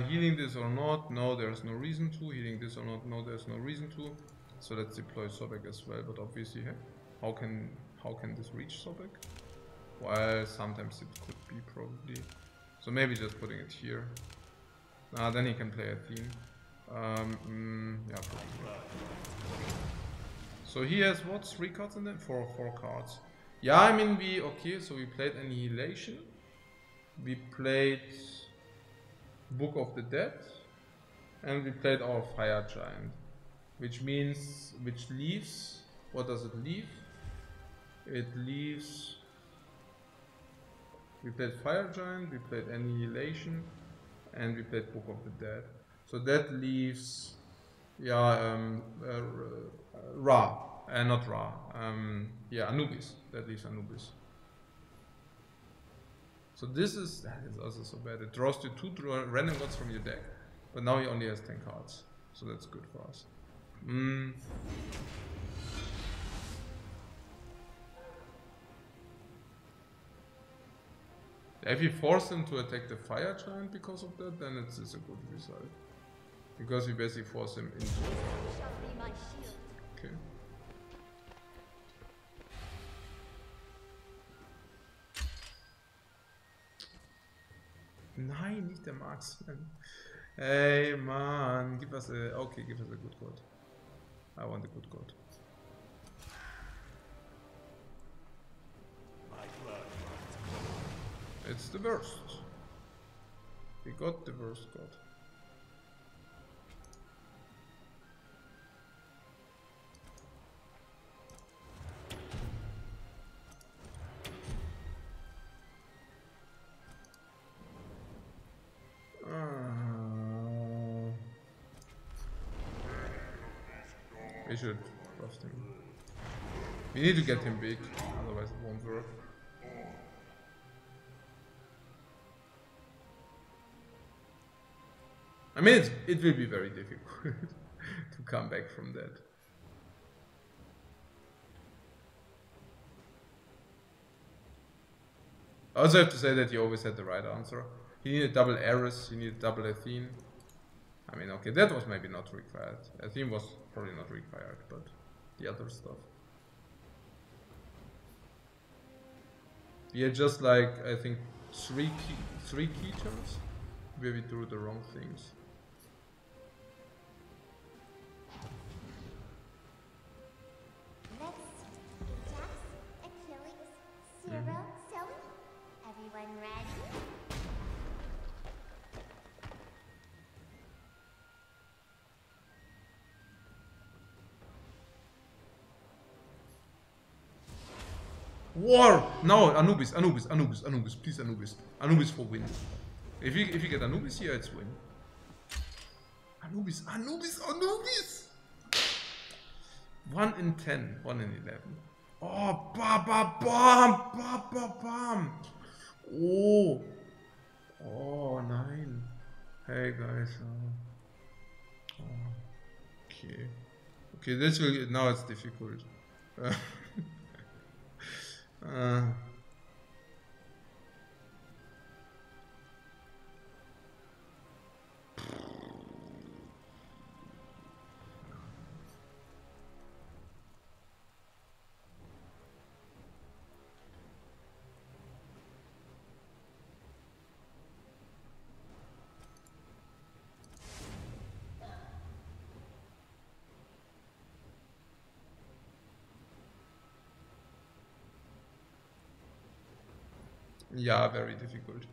Healing this or not? No, there's no reason to. Healing this or not? No, there's no reason to. So let's deploy Sobek as well. But obviously, how can this reach Sobek? Well, sometimes it could be probably. So maybe just putting it here. Then he can play a theme. Yeah, probably. So he has what? 3 cards in there? 4 cards. Yeah, I mean okay. So we played Annihilation. We played Book of the Dead, and we played our Fire Giant, which leaves, what does it leave? It leaves, we played Fire Giant, we played Annihilation, and we played Book of the Dead. So that leaves, yeah, Ra, not Ra, yeah, Anubis, that leaves Anubis. So that is also so bad. It draws you 2 random gods from your deck, but now he only has 10 cards, so that's good for us. If you force him to attack the Fire Giant because of that, then it's a good result. Because we basically force him into... Okay. Nein, nicht der Marksman. Hey man, give us a good god. I want a good god. It's the worst. We got the worst god. We should trust him. We need to get him big, otherwise it won't work. I mean, it will be very difficult to come back from that. I also have to say that he always had the right answer. He needed double Ares, he needed double Athene. I mean, okay, that was maybe not required. Athene was probably not required, but the other stuff. We had just like, I think, three key turns where we drew the wrong things. Everyone ready? War! No, Anubis, please Anubis. Anubis for win. If you get Anubis here, it's win. Anubis! 1 in 10, 1 in 11. Oh, bam! Oh! Oh, 9. Hey guys. Okay. Okay, this will, now it's difficult. Yeah, very difficult.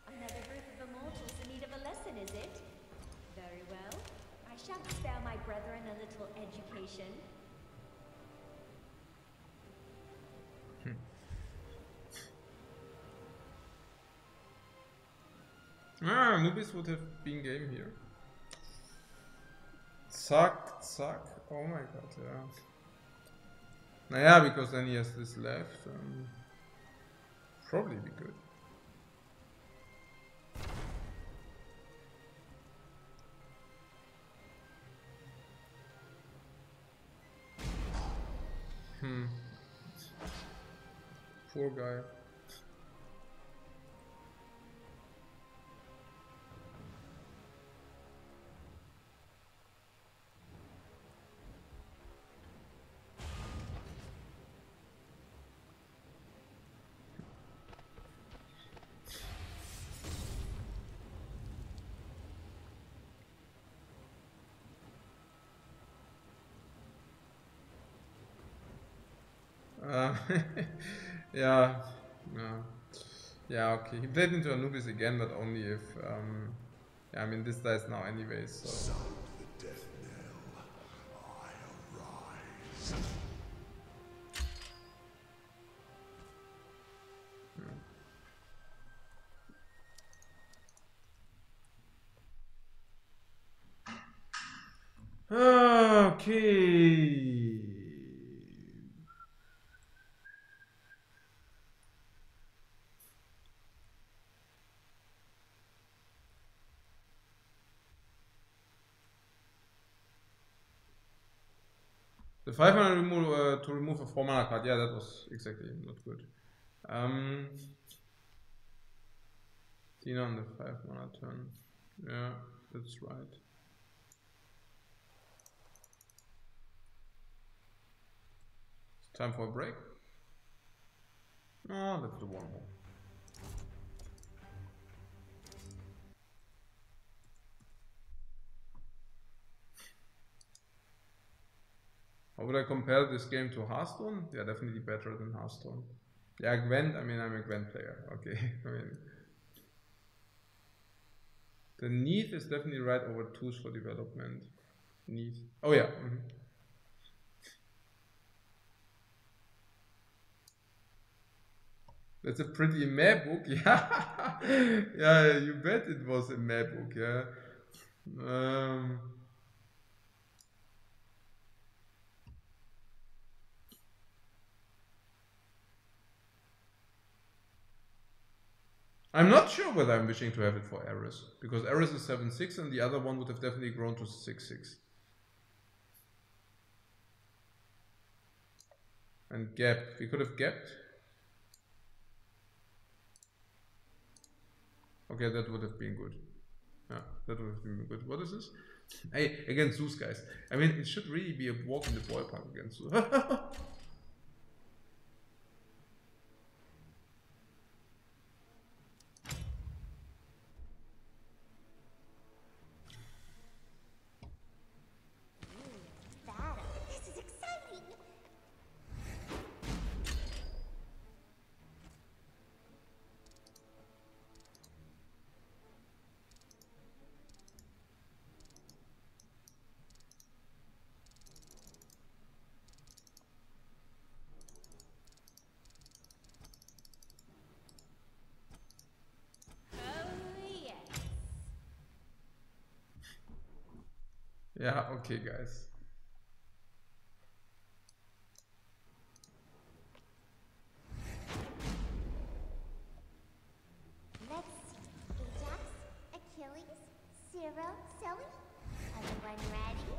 Another group of immortals in need of a lesson, is it? Very well. I shall spare my brethren a little education. Anubis would have been game here. Zack, zack. Oh my god, yeah. Naja, because then he has this left. Probably be good. Poor guy. Yeah, no. Yeah, okay. He played into Anubis again, but only if, yeah, I mean, this dies now anyways, so. Sound the death knell. I arise. Okay. The 500 to remove a 4 mana card, yeah, that was exactly not good. Tina on the 5 mana turn. Yeah, that's right. It's time for a break. Oh, let's do one more. How would I compare this game to Hearthstone? Yeah, definitely better than Hearthstone. Yeah, Gwent, I mean, I'm a Gwent player, okay. I mean, the Neath is definitely right over tools for development. Neath. Oh yeah. That's a pretty meh book, yeah. Yeah, you bet it was a meh book, yeah. I'm not sure whether I'm wishing to have it for Eris, because Eris is 7-6 and the other one would have definitely grown to 6-6. And gapped. We could have gapped. Okay, that would have been good. Yeah, that would have been good. What is this? Hey, against Zeus, guys. I mean, it should really be a walk in the ballpark against Zeus. This is exciting! Yeah, okay, guys. Let's see. Ajax, Achilles, Zero, Zoe. Everyone ready?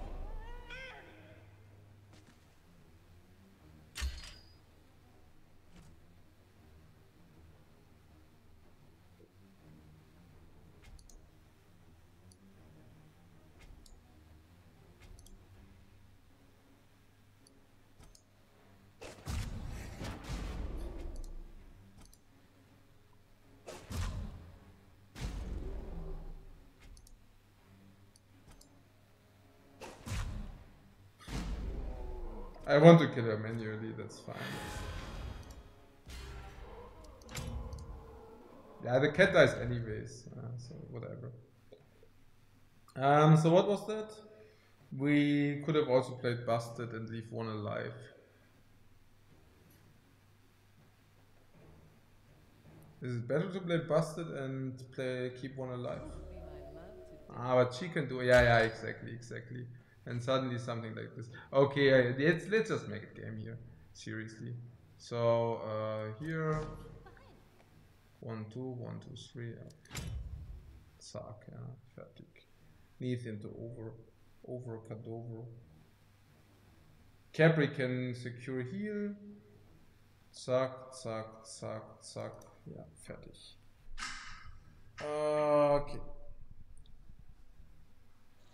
I want to kill her manually, that's fine. Yeah, the cat dies anyways, so whatever. So what was that? We could have also played Busted and leave one alive. Is it better to play Busted and keep one alive? Ah, but she can do, yeah, exactly. And suddenly something like this. Okay, let's just make a game here, seriously. So here, 1, 2, 1, 2, 3. Okay. Zack, ja, fertig. Neath into over, cut over. Capri can secure heal. Zack. Ja, fertig. Okay.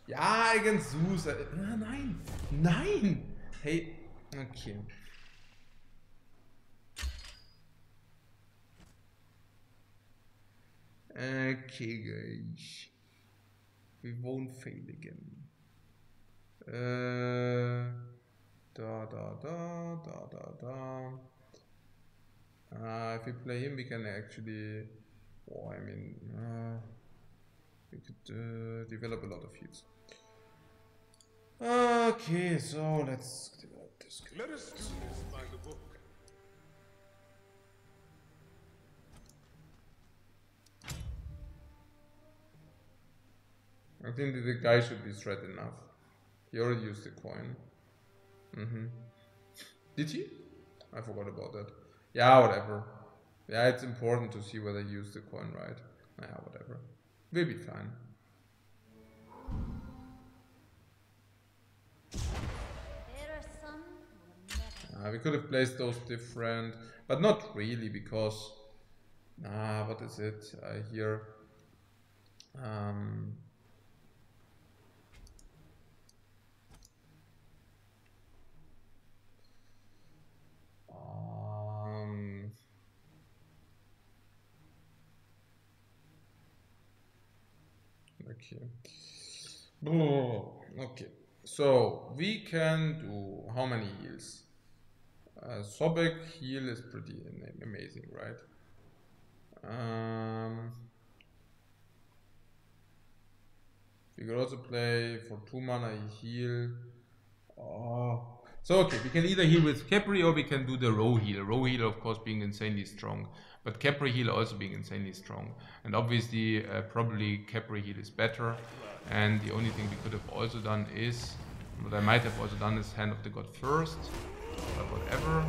Ja, against Zeus. Nein! Hey, okay. Okay, guys. We won't fail again. If we play him, we can actually. Oh, I mean, we could develop a lot of heals. Okay, so let's develop this. Let us do this by the book. I think that the guy should be threat enough. He already used the coin. Did he? I forgot about that. Yeah, whatever. Yeah, it's important to see whether he used the coin right. Yeah, whatever. We'll be fine. We could have placed those different, but not really because. What is it? Here. Okay. Okay. So we can do how many heals? Sobek heal is pretty amazing, right? We could also play for 2 mana heal. Oh. So okay, we can either heal with Capri or we can do the row heal. Row heal, of course, being insanely strong, but Capri heal also being insanely strong. And obviously, probably Capri heal is better. And the only thing we could have also done is, what I might have also done is Hand of the God first, but whatever.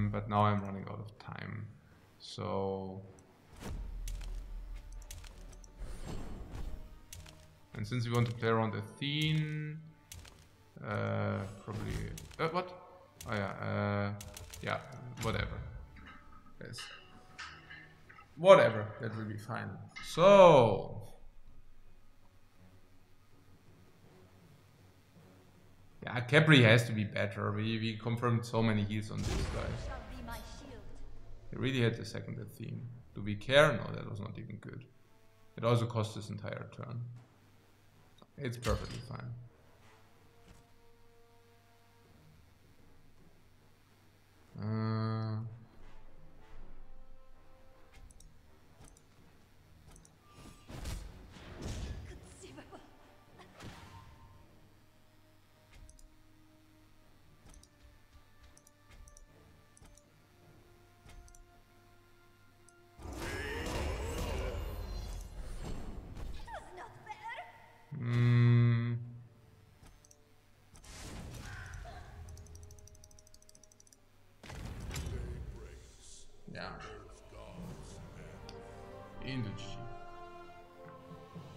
But now I'm running out of time. So, and since we want to play around Athene, probably what? Oh yeah, yeah, whatever. Yes, whatever. That will be fine. So, yeah, Capri has to be better. We confirmed so many heals on this guy. He really had the second Athene. Do we care? No, that was not even good. It also cost this entire turn. It's perfectly fine.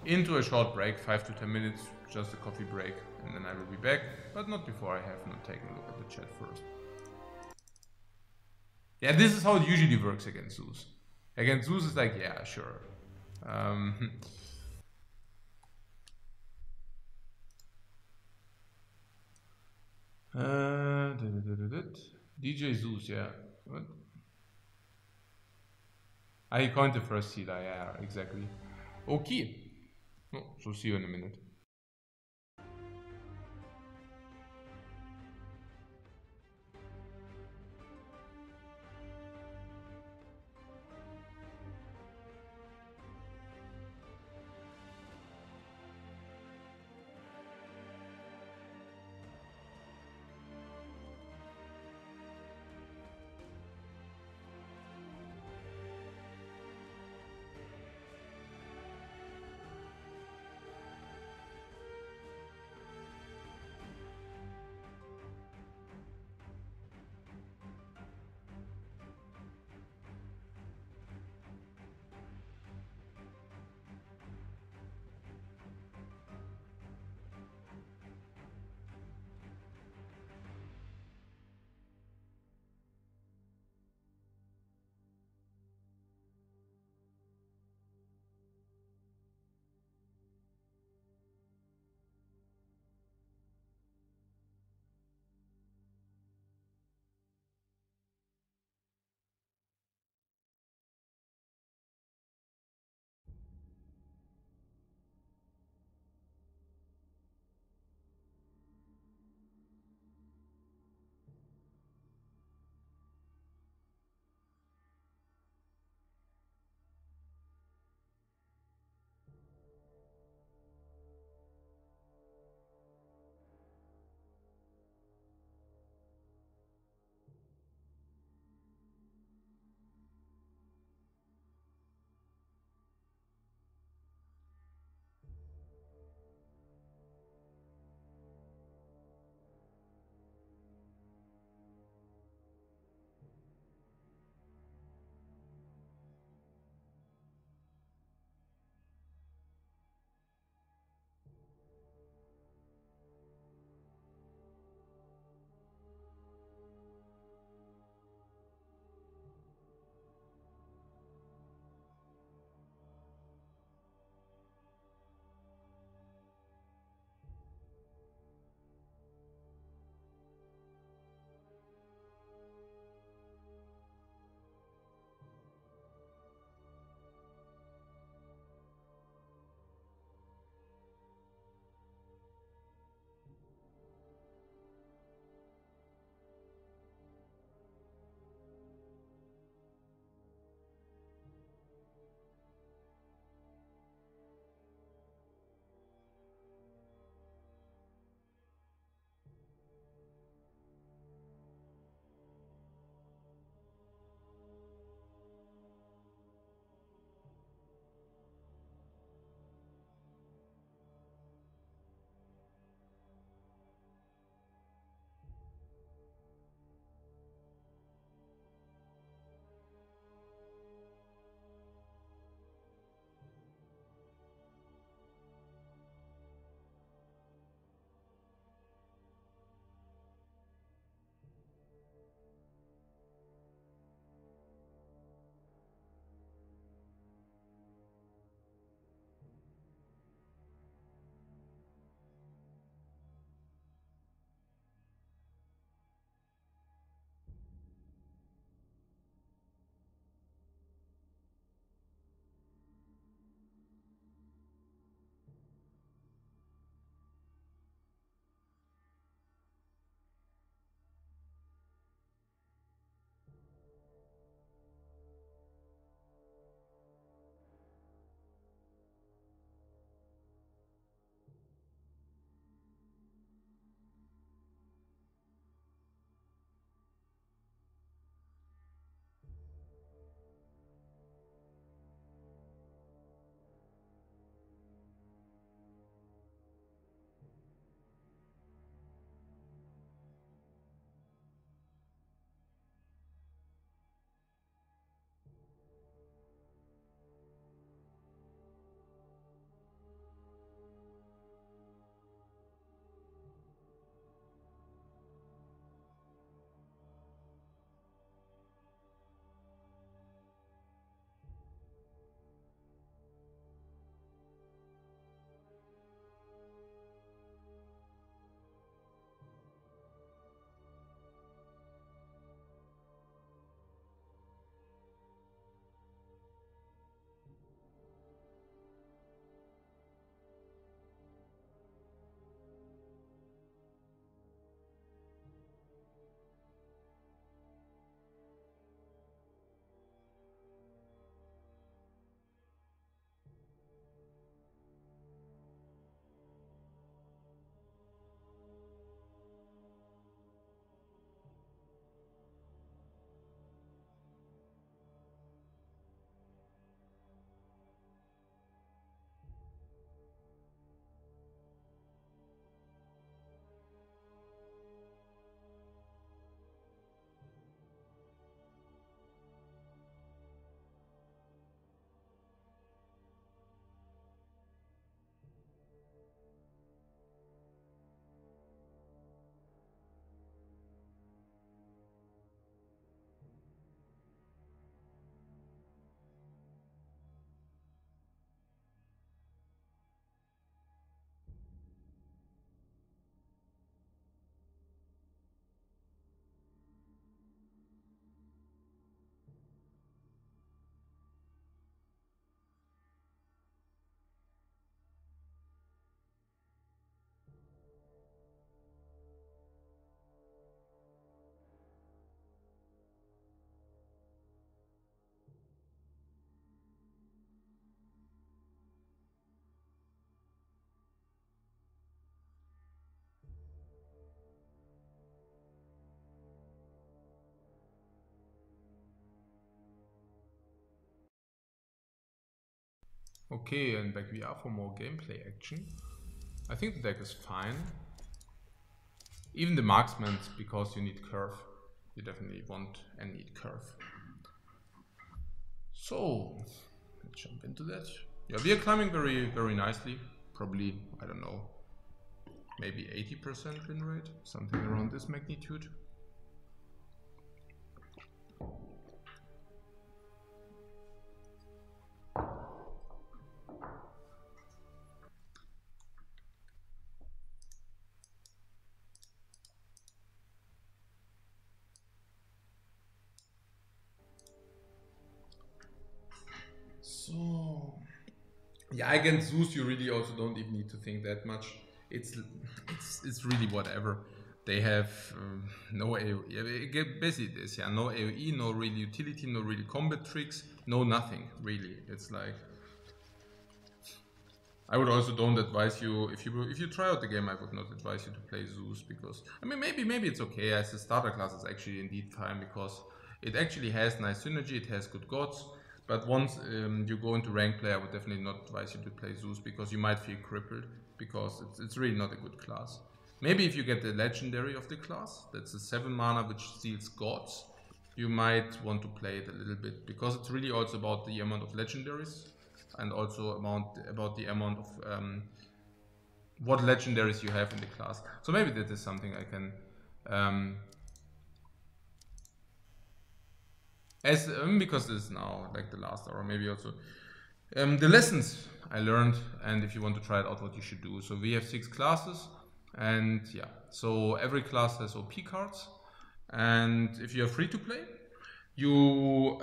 Into a short break, 5 to 10 minutes, just a coffee break, and then I will be back, but not before I have not taken a look at the chat first. Yeah, this is how it usually works against Zeus. Against Zeus is like, yeah, sure. DJ Zeus, yeah. What? He coined the first healer, yeah, exactly. Okay. Oh, so see you in a minute. Okay, and back we are for more gameplay action. I think the deck is fine. Even the marksman, because you need curve. You definitely want and need curve. So, let's jump into that. Yeah, we are climbing very, very nicely. Probably, I don't know, maybe 80% win rate, something around this magnitude. So, yeah, against Zeus you really also don't even need to think that much. It's really whatever. They have no AoE, basically this, yeah, no AoE, no real utility, no real combat tricks, no nothing really. It's like, I would also don't advise you, if you try out the game, I would not advise you to play Zeus, because I mean maybe it's okay as a starter class. It's actually indeed fine because it actually has nice synergy, it has good gods. But once you go into rank play, I would definitely not advise you to play Zeus because you might feel crippled, because it's really not a good class. Maybe if you get the legendary of the class, that's a 7 mana which steals gods, you might want to play it a little bit, because it's really also about the amount of legendaries and also about the amount of what legendaries you have in the class. So maybe that is something I can because this is now like the last hour, maybe also the lessons I learned, and if you want to try it out, what you should do. So we have 6 classes, and yeah, so every class has OP cards, and if you are free to play, you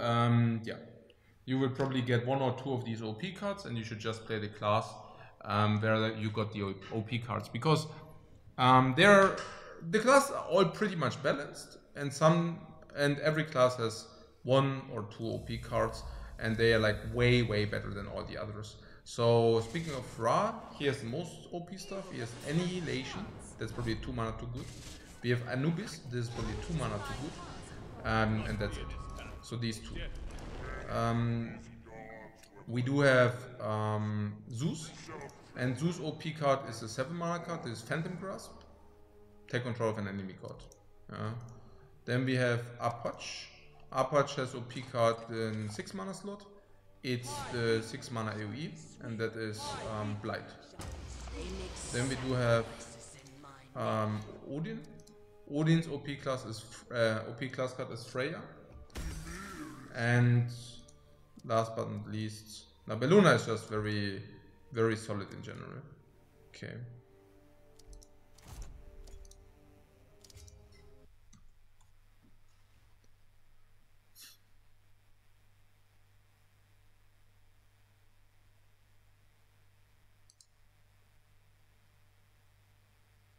you will probably get 1 or 2 of these OP cards, and you should just play the class where you got the OP cards, because the classes are all pretty much balanced, and every class has 1 or 2 OP cards, and they are like way better than all the others. So speaking of Ra, he has the most OP stuff. He has Annihilation, that's probably 2 mana too good. We have Anubis, this is probably 2 mana too good, and that's it. So these 2. We do have Zeus, and Zeus OP card is a 7 mana card. This is Phantom Grasp, take control of an enemy god. Then we have Apache. Apache has OP card in 6 mana slot. It's the 6 mana AoE, and that is Blight. Then we do have Odin. Odin's OP class card is Freya. And last but not least, now Belluna is just very solid in general. Okay.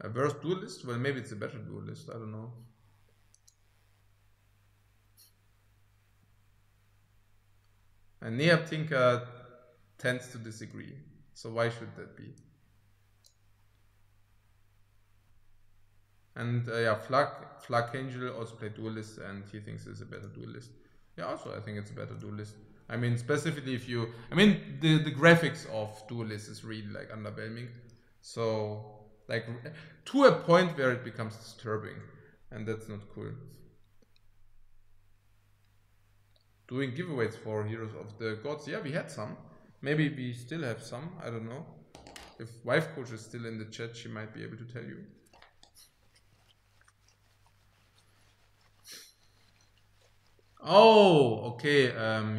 A worst duelist? Well, maybe it's a better duelist, I don't know. And Neaptinka tends to disagree, so why should that be? And yeah, Flak Angel also played duelist, and he thinks it's a better duelist. Yeah, also I think it's a better duelist. I mean, specifically if you, I mean, the graphics of duelist is really like underwhelming. So like to a point where it becomes disturbing, and that's not cool. Doing giveaways for Heroes of the Gods, yeah, we had some. Maybe we still have some, I don't know. If Wife Coach is still in the chat, she might be able to tell you. Oh, okay,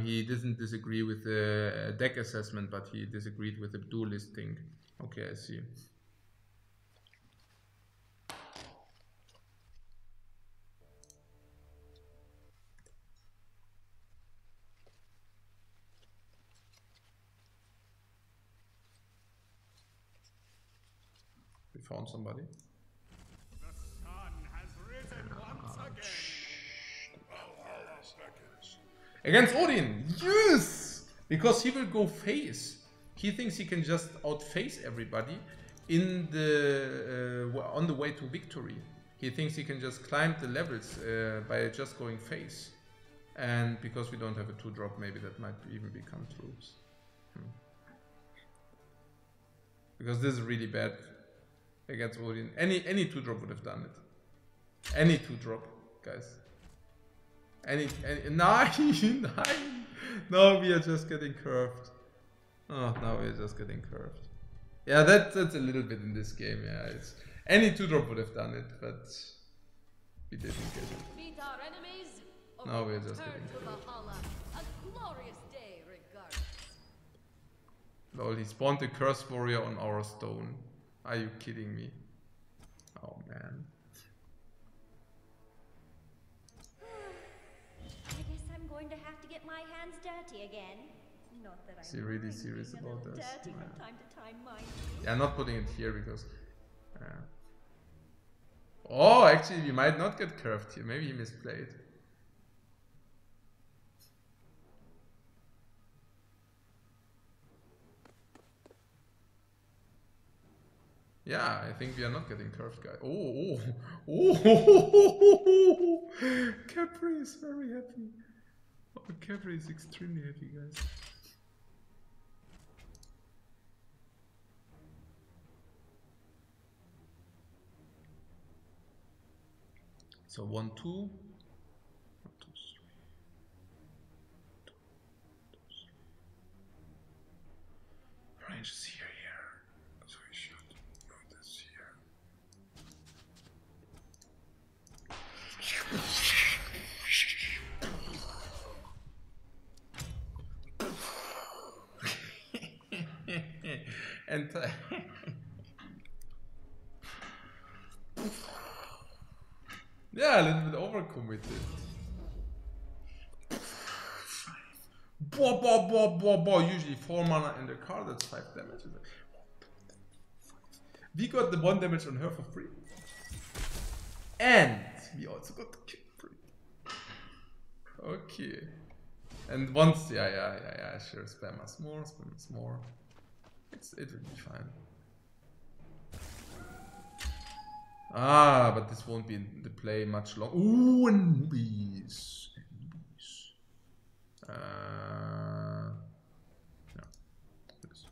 he didn't disagree with the deck assessment, but he disagreed with the duelist thing. Okay, I see. We found somebody. The sun has risen once again. Against Odin, yes! Because he will go face. He thinks he can just outface everybody in the on the way to victory. He thinks he can just climb the levels by just going face. And because we don't have a 2-drop, maybe that might even become true. Because this is really bad against Odin. Any 2-drop would have done it. Any 2-drop, guys. Any nine. No, we are just getting curved. Oh, now we are just getting curved. Yeah, that's a little bit in this game. Yeah, it's any 2-drop would have done it, but we didn't get it. Beat our enemies. Or Now we're just return getting to Valhalla. A glorious day, regardless. Lol, he spawned a curse warrior on our stone. Are you kidding me? Oh man. I guess I'm going to have to get my hands dirty again. Not that I'm Is he really mind serious being a about little this? dirty Yeah. from time to time, mind you. Yeah, I'm not putting it here because... Oh, actually we might not get curved here. Maybe he misplayed. Yeah, I think we are not getting curved, guys. Oh! Capri is very happy. Oh, Capri is extremely happy, guys. So 1, 2. 1, 2, 3. Range is here. So we should put this here. And yeah, a little bit overcommitted. Usually 4 mana in the card, that's 5 damage. We got the 1 damage on her for free. And we also got the kill free. Okay. And once, yeah, sure, spam us more. It will be fine. Ah, but this won't be in the play much longer. Ooh, Anubis. Yeah. This.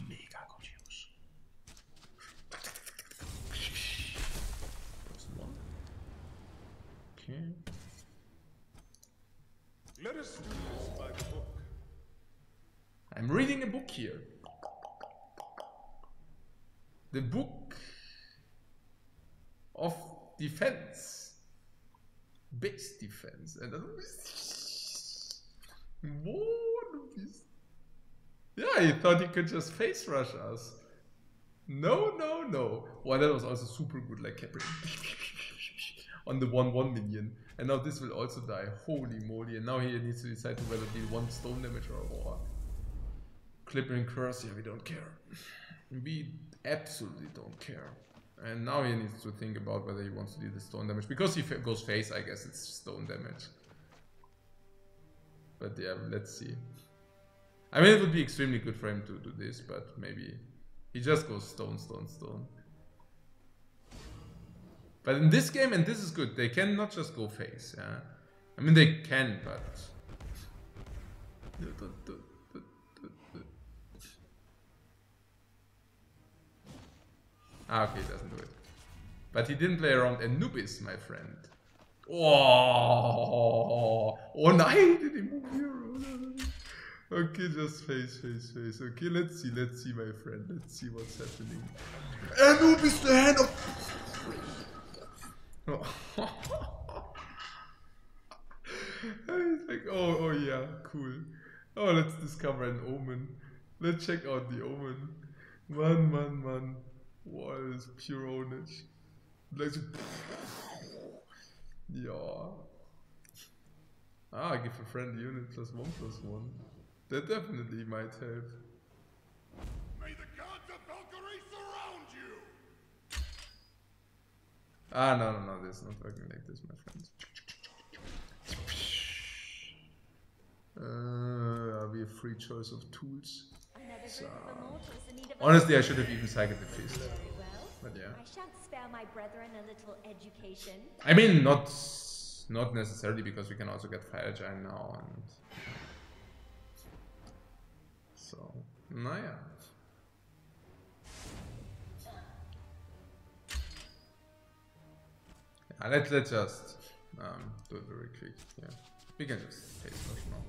Mega confused. That's one. Okay. Let us do this by the book. I'm reading a book here. The book of defense, base defense, and yeah, he thought he could just face rush us. No. Well, that was also super good, like Capri on the 1/1 minion, and now this will also die. Holy moly! And now he needs to decide whether to deal 1 stone damage or Clipping Curse. Yeah, we don't care. We absolutely don't care. And now he needs to think about whether he wants to do the stone damage. Because he goes face, I guess it's stone damage. But yeah, let's see. I mean, it would be extremely good for him to do this, but maybe he just goes stone. But in this game, and this is good, they cannot just go face, yeah? I mean, they can, but... Ah, okay, he doesn't do it. But he didn't play around Anubis, my friend. Oh nein, did he move here? Okay, just face. Okay, let's see, my friend. Let's see what's happening. Anubis, the hand of... He's like, oh yeah, cool. Oh, let's discover an omen. Let's check out the omen. Man. Wow, it's pure ownage. Like, yeah. Ah, give a friendly unit +1/+1. That definitely might help. May the gods of Valkyrie surround you! Ah, no, this is not working like this, my friends. We have free choice of tools. Another So, group of immortals in need of honestly, I should have even cycled the fist. Very well. But yeah. I shan't spare my brethren a little education. I mean, not necessarily, because we can also get Fire Giant now, and So, naja. Yeah, let's just do it very quick. Yeah, we can just face rush now.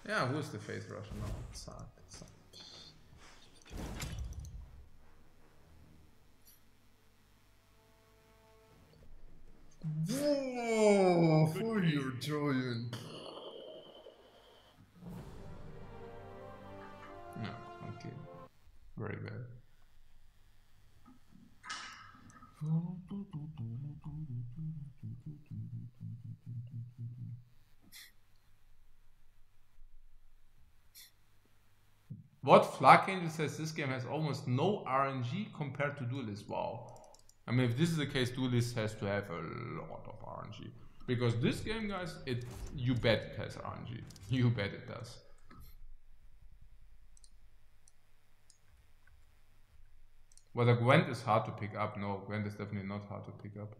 Yeah, who's the face rusher now? Sad. Whoa, for your giant. No, okay. Very bad. What Flak Angel says this game has almost no RNG compared to Duelist. Wow. I mean, if this is the case, Duelist has to have a lot of RNG. Because this game, guys, you bet it has RNG. You bet it does. Whether Gwent is hard to pick up? No, Gwent is definitely not hard to pick up.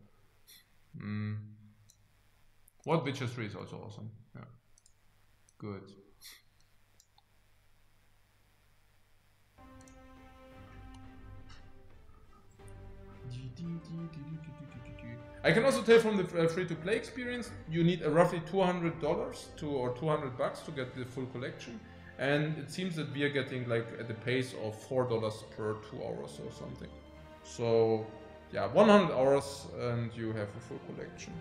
What Witcher 3 is also awesome. Yeah. Good. I can also tell from the free-to-play experience, you need roughly $200 or $200 to get the full collection, and it seems that we are getting like at the pace of $4 per 2 hours or something. So yeah, 100 hours and you have a full collection.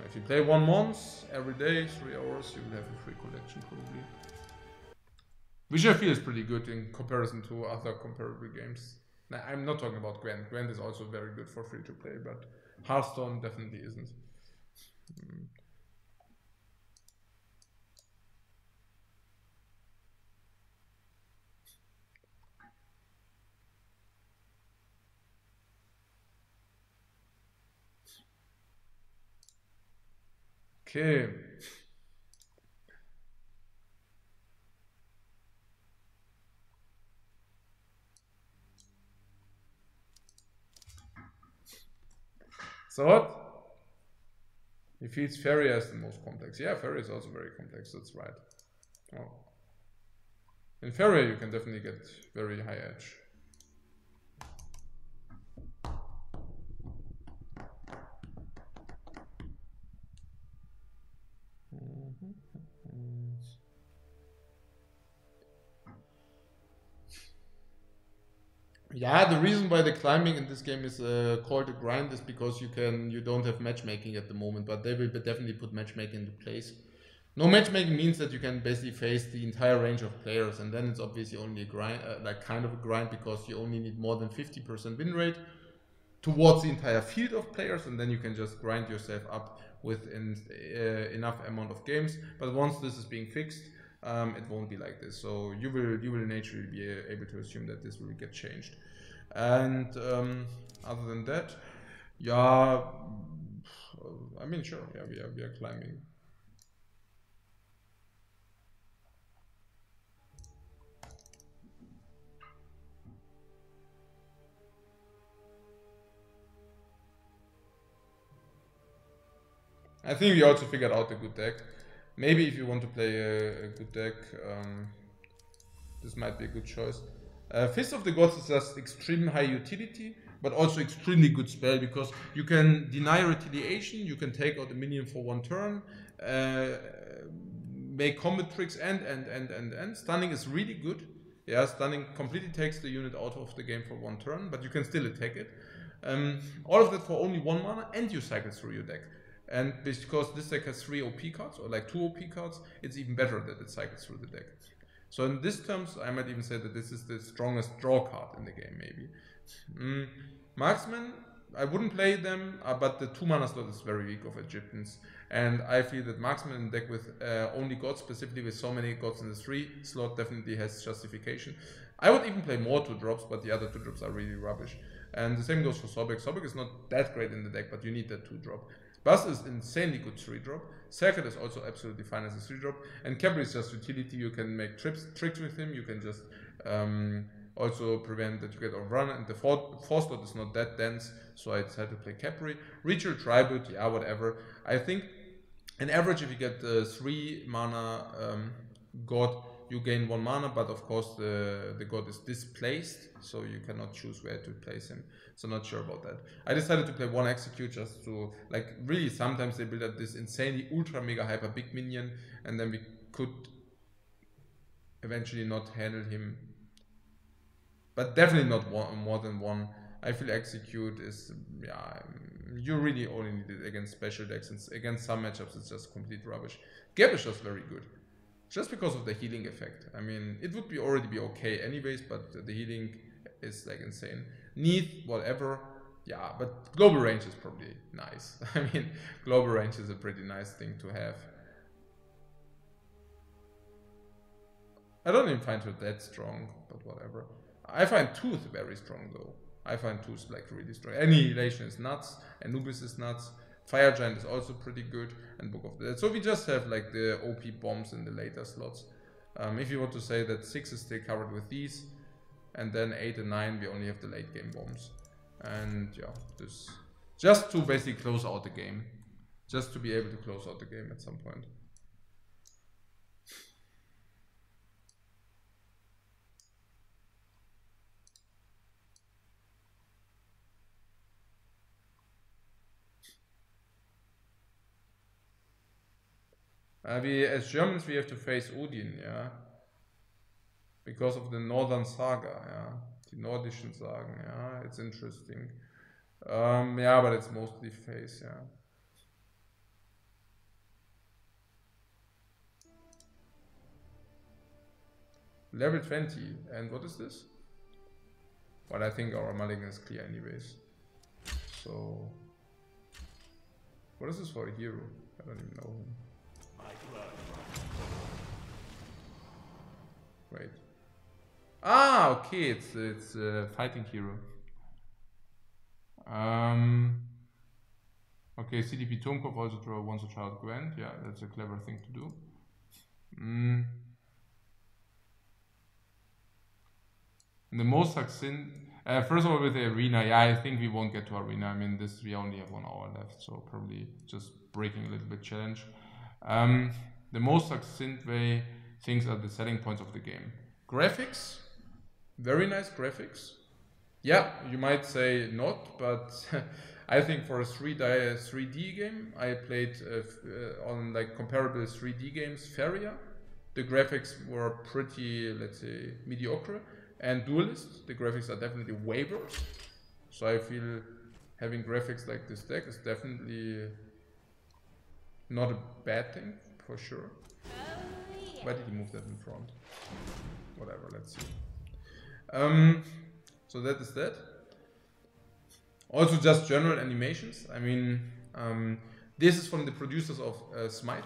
If you play 1 month every day, 3 hours, you will have a free collection probably. Which I feel is pretty good in comparison to other comparable games. Now, I'm not talking about Gwent. Gwent is also very good for free to play, but Hearthstone definitely isn't. Okay. So what? He feels Fairy as the most complex. Yeah, Fairy is also very complex, that's right. Oh. In Fairy you can definitely get very high edge. Yeah, the reason why the climbing in this game is called a grind is because you don't have matchmaking at the moment, but they will definitely put matchmaking into place. No matchmaking means that you can basically face the entire range of players, and then it's obviously only a grind, like kind of a grind, because you only need more than 50% win rate towards the entire field of players, and then you can just grind yourself up with enough amount of games. But once this is being fixed, it won't be like this. So you will naturally be able to assume that this will get changed. And other than that, yeah, I mean, sure, yeah, we are climbing. I think we also figured out a good deck. Maybe if you want to play a good deck, this might be a good choice. Fist of the Gods is just extreme high utility, but also extremely good spell, because you can deny retaliation, you can take out a minion for 1 turn, make combat tricks, and stunning is really good. Yeah, stunning completely takes the unit out of the game for 1 turn, but you can still attack it. All of that for only 1 mana, and you cycle through your deck. And because this deck has 3 OP cards, or like 2 OP cards, it's even better that it cycles through the deck. So in these terms, I might even say that this is the strongest draw card in the game, maybe. Marksman, I wouldn't play them, but the 2 mana slot is very weak of Egyptians. And I feel that Marksman in deck with only gods, specifically with so many gods in the 3 slot, definitely has justification. I would even play more 2-drops, but the other 2-drops are really rubbish. And the same goes for Sobek. Sobek is not that great in the deck, but you need that 2-drop. Buzz is insanely good 3-drop. Circuit is also absolutely fine as a 3-drop. And Cabri is just utility. You can make tricks with him. You can just Also prevent that you get overrun, and the fourth slot is not that dense, so I decided to play Capri. Ritual Tribute, yeah, whatever. I think on average, if you get 3 mana god, you gain 1 mana, but of course the god is displaced, so you cannot choose where to place him. So not sure about that. I decided to play 1 Execute just to, like, really sometimes they build up this insanely ultra mega hyper big minion, and then we could eventually not handle him. But definitely not more than 1. I feel Execute is, yeah, you really only need it against special decks, and against some matchups it's just complete rubbish. Geb is just very good, just because of the healing effect. I mean, it would already be okay anyways, but the healing is like insane. Neath, whatever, yeah, but global range is probably nice. I mean, global range is a pretty nice thing to have. I don't even find her that strong, but whatever. I find Tooth very strong though. I find Tooth like really strong. Annihilation is nuts, Anubis is nuts, Fire Giant is also pretty good, and Book of the Dead. So we just have like the OP bombs in the later slots. If you want to say that 6 is still covered with these, and then 8 and 9 we only have the late game bombs. And yeah, this just to basically close out the game. Just to be able to close out the game at some point. We, as Germans, we have to face Odin, yeah, because of the Northern Saga, yeah, the Nordischen Sagen, yeah, it's interesting. Yeah, but it's mostly face, yeah. Level 20, and what is this? Well, I think our Mulligan is clear anyways. So, what is this for a hero? I don't even know him. Wait. Ah, okay, it's a fighting hero. Okay, CDP Tomkov also draw once a child Gwent. Yeah, that's a clever thing to do. The most succinct. First of all, with the arena, yeah, I think we won't get to arena. I mean, this we only have 1 hour left, so probably just breaking a little bit challenge. The most succinct way things are the selling points of the game. Graphics, very nice graphics. Yeah, you might say not, but I think for a 3D game, I played on like comparable 3D games, Feria. The graphics were pretty, let's say, mediocre. And Duelist, the graphics are definitely way worse. So I feel having graphics like this deck is definitely not a bad thing, for sure. Why did he move that in front? Whatever, let's see. So that is that. Also just general animations. I mean, this is from the producers of Smite.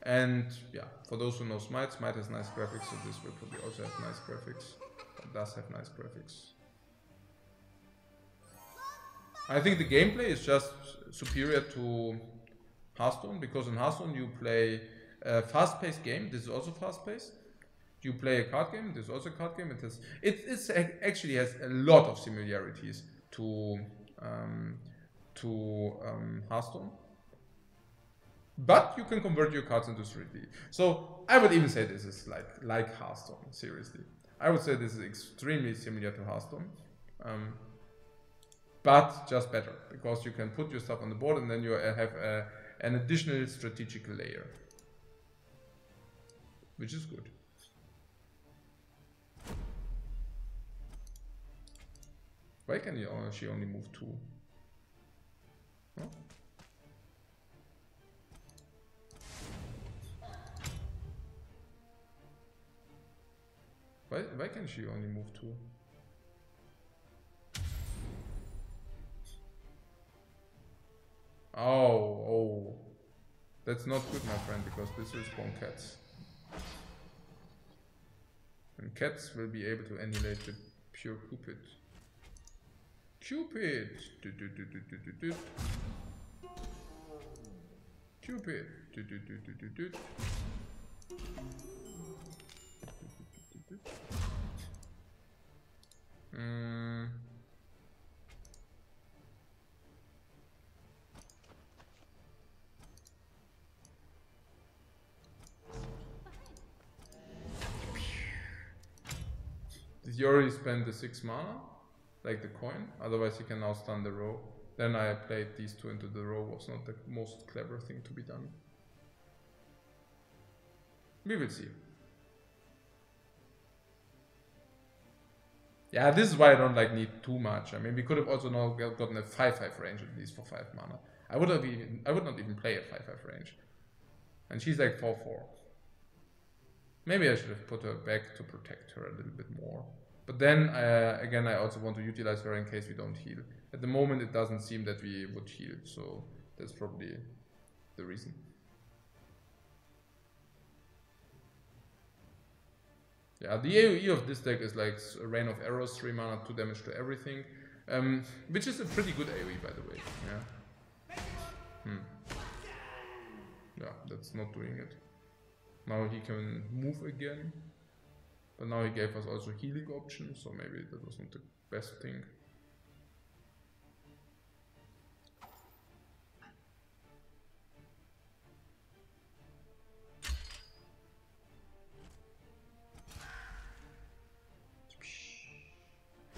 And yeah, for those who know Smite, Smite has nice graphics, so this will probably also have nice graphics. It does have nice graphics. I think the gameplay is just superior to Hearthstone, because in Hearthstone you play a fast-paced game. This is also fast-paced. You play a card game. This is also a card game. It actually has a lot of similarities to Hearthstone. But you can convert your cards into 3D. So I would even say this is like Hearthstone. Seriously, I would say this is extremely similar to Hearthstone. But just better, because you can put your stuff on the board and then you have an additional strategical layer, which is good. Why can she only move 2? Huh? Why can she only move 2? Oh, that's not good, my friend, because this will spawn cats. And cats will be able to annihilate the pure Cupid. Cupid! Cupid! he already spent the 6 mana, like the coin, otherwise he can now stun the row. Then I played these 2 into the row, was not the most clever thing to be done. We will see. Yeah, this is why I don't like need too much. I mean, we could have also now gotten a 5/5 range at least for 5 mana. I would not even play a 5/5 range. And she's like 4/4. Maybe I should have put her back to protect her a little bit more. But then, again, I also want to utilize her in case we don't heal. At the moment, it doesn't seem that we would heal, so that's probably the reason. Yeah, the AoE of this deck is like a Rain of Arrows, 3 mana, 2 damage to everything. Which is a pretty good AoE, by the way. Yeah. Yeah, that's not doing it. Now he can move again. But now he gave us also healing options, so maybe that wasn't the best thing.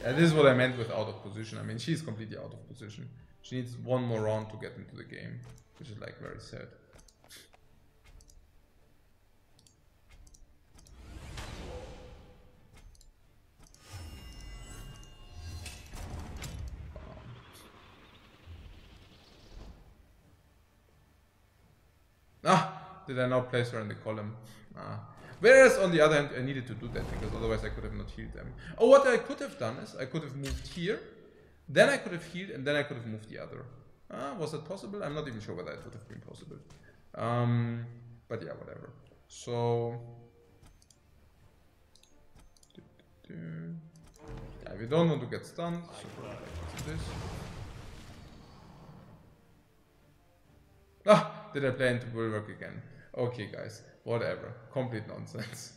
Yeah, this is what I meant with out of position. I mean, she's completely out of position. She needs 1 more round to get into the game, which is like very sad. Did I now place her in the column? Whereas on the other hand, I needed to do that because otherwise I could have not healed them. Oh, what I could have done is I could have moved here, then I could have healed, and then I could have moved the other. Was that possible? I'm not even sure whether it would have been possible. But yeah, whatever. So yeah, we don't want to get stunned, so probably like this. Did I play into Bulwark again? Okay, guys, whatever. Complete nonsense.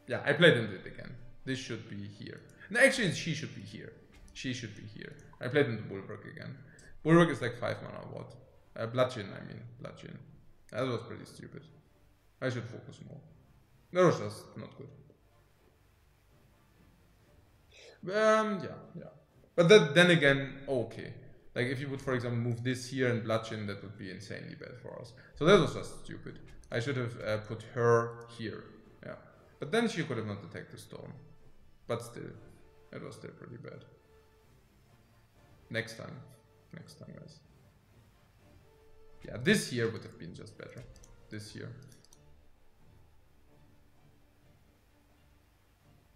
Yeah, I played into it again. This should be here. No, actually, she should be here. She should be here. I played into Bulwark again. Bulwark is like 5 mana, what? Bludgeon, I mean. Bludgeon. That was pretty stupid. I should focus more. That was just not good. Yeah. But then again, okay. Like if you would, for example, move this here and bludgeon, that would be insanely bad for us. So that was just stupid. I should have put her here. Yeah. But then she could have not attacked the stone. But still, it was still pretty bad. Next time, guys. Yeah, this here would have been just better. This here.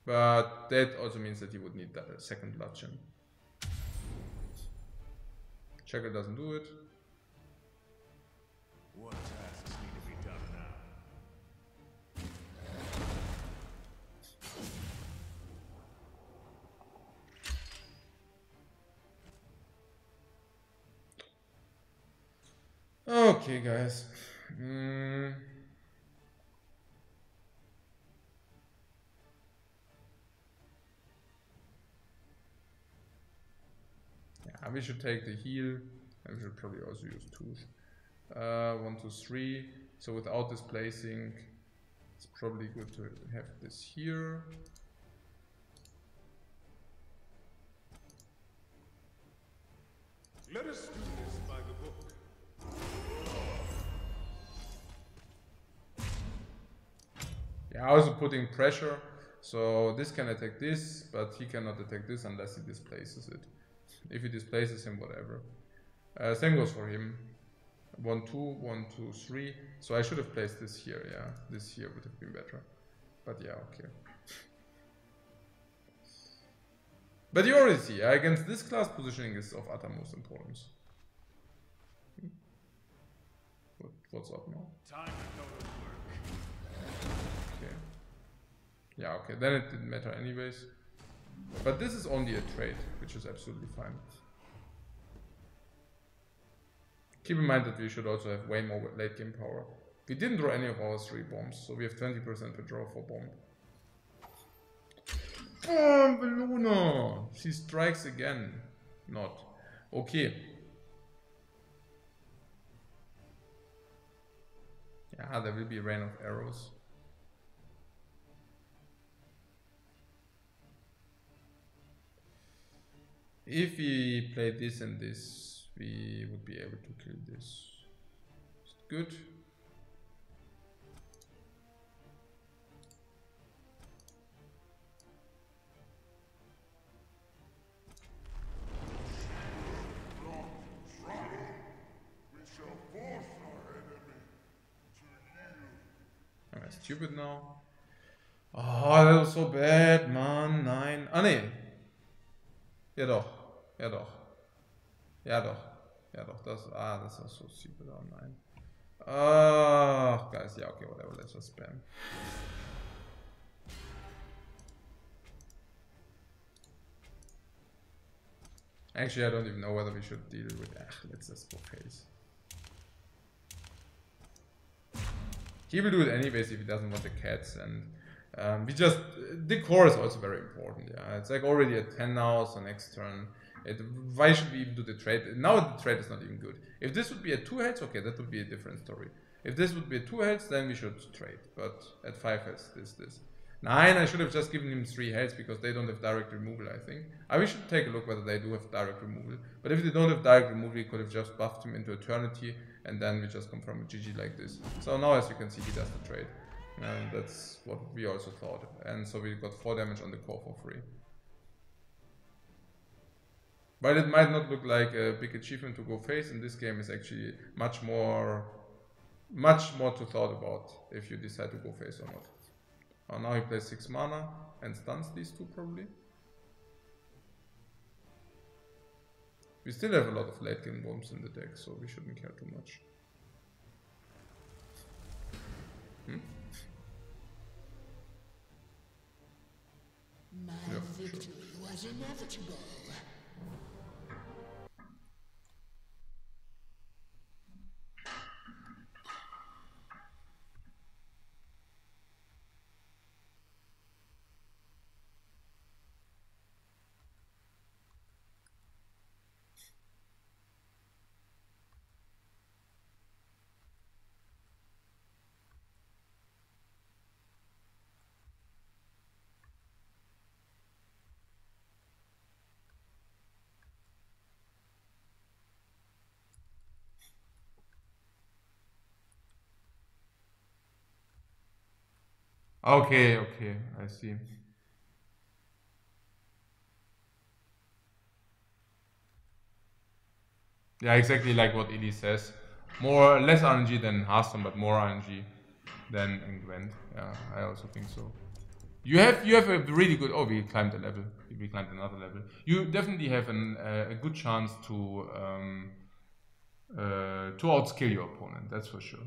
But that also means that he would need that second bludgeon. Checker doesn't do it. What tasks need to be done now? Okay, guys. Yeah, we should take the heal. And we should probably also use 2. 1, 2, 3. So without displacing, it's probably good to have this here. Let us do this by the book. Yeah, also putting pressure. So this can attack this, but he cannot attack this unless he displaces it. If he displaces him, whatever. Same goes for him. 1, 2, 1, 2, 3. So I should have placed this here, yeah. This here would have been better. But yeah, okay. But you already see, against this class, positioning is of uttermost importance. What's up now? Time to go to work. Okay. Yeah, okay, then it didn't matter anyways. But this is only a trade, which is absolutely fine. Keep in mind that we should also have way more late game power. We didn't draw any of our 3 bombs, so we have 20% per draw for bomb. Oh, Bellona! She strikes again. Not. Okay. Yeah, there will be a Rain of Arrows. if we play this and this, we would be able to kill this. Is it good? Am I stupid now? Oh, that was so bad, man. 9. Ah, nee. Ja doch. Ja doch. Ja doch. Ja doch. Das ist so stupid. Oh nein. Guys. Yeah, okay, whatever. Let's just spam. Actually, I don't even know whether we should deal with... let's just go face. He will do it anyways if he doesn't want the cats, and we just... the core is also very important, yeah. It's like already at 10 now, so next turn... why should we even do the trade? Now the trade is not even good. If this would be at 2 heads, okay, that would be a different story. If this would be at 2 heads, then we should trade. But at 5 heads, this. 9, I should have just given him 3 heads because they don't have direct removal, I think. We should take a look whether they do have direct removal. But if they don't have direct removal, we could have just buffed him into Eternity, and then we just confirm a GG like this. So now, as you can see, he does the trade. And that's what we also thought. And so we got 4 damage on the core for free. But it might not look like a big achievement to go face. In this game is actually much more to thought about if you decide to go face or not. Oh, now he plays 6 mana and stuns these 2 probably. We still have a lot of late game bombs in the deck, so we shouldn't care too much. My victory was inevitable. Okay, I see. Yeah, exactly like what Eli says. Less RNG than Hearthstone, but more RNG than in Gwent. Yeah, I also think so. You have a really good... Oh, we climbed a level. We climbed another level. You definitely have a good chance to outskill your opponent, that's for sure.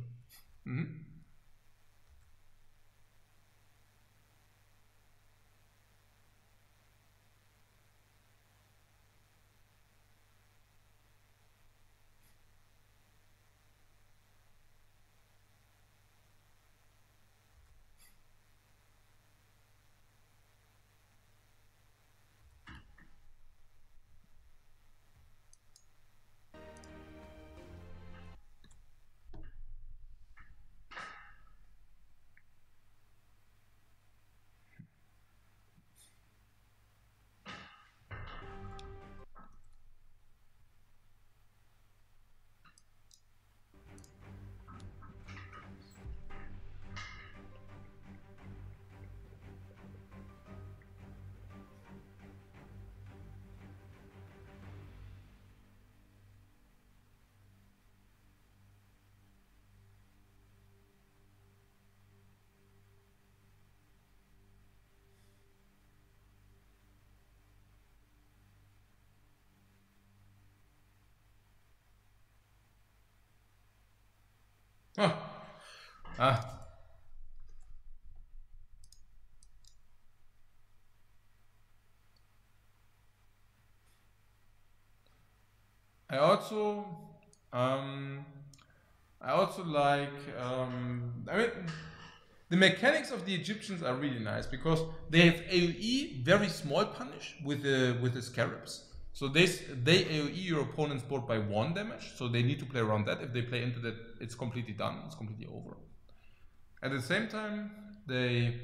I also like, I mean, the mechanics of the Egyptians are really nice because they have AoE, very small punish with the scarabs. So they AoE your opponent's board by 1 damage, so they need to play around that. If they play into that, it's completely done, it's completely over. At the same time, they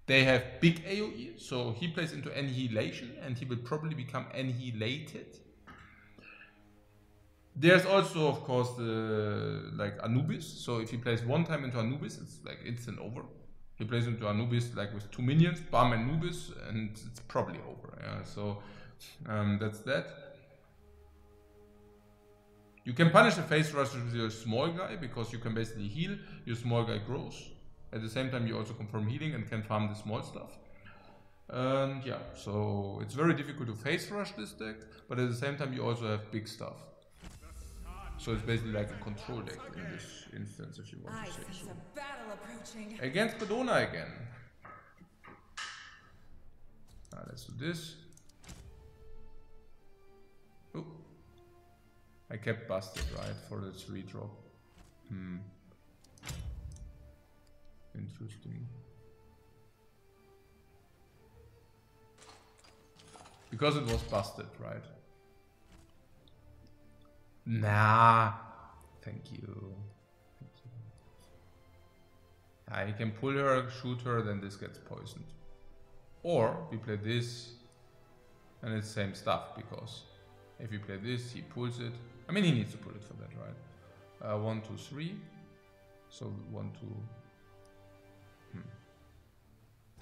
They have big AoE, so he plays into Annihilation and he will probably become annihilated. There's also, of course, the like Anubis. So if he plays one time into Anubis, it's like instant over. He plays into Anubis like with 2 minions, bam, Anubis, and it's probably over. Yeah, so that's that. You can punish the face rush with your small guy because you can basically heal. Your small guy grows. At the same time, you also confirm healing and can farm the small stuff. And yeah, so it's very difficult to face rush this deck, but at the same time, you also have big stuff. So it's basically like a control deck in this instance, if you want I to say sense so. a battle approaching. Against Bedona again. Let's do this. Oh. I kept busted, right, for the 3-drop. Interesting. Because it was busted, right? Nah. Thank you. He can pull her, shoot her, then this gets poisoned. Or we play this and it's same stuff, because if we play this, he pulls it. I mean, he needs to pull it for that, right? 1, 2, 3. So 1, 2.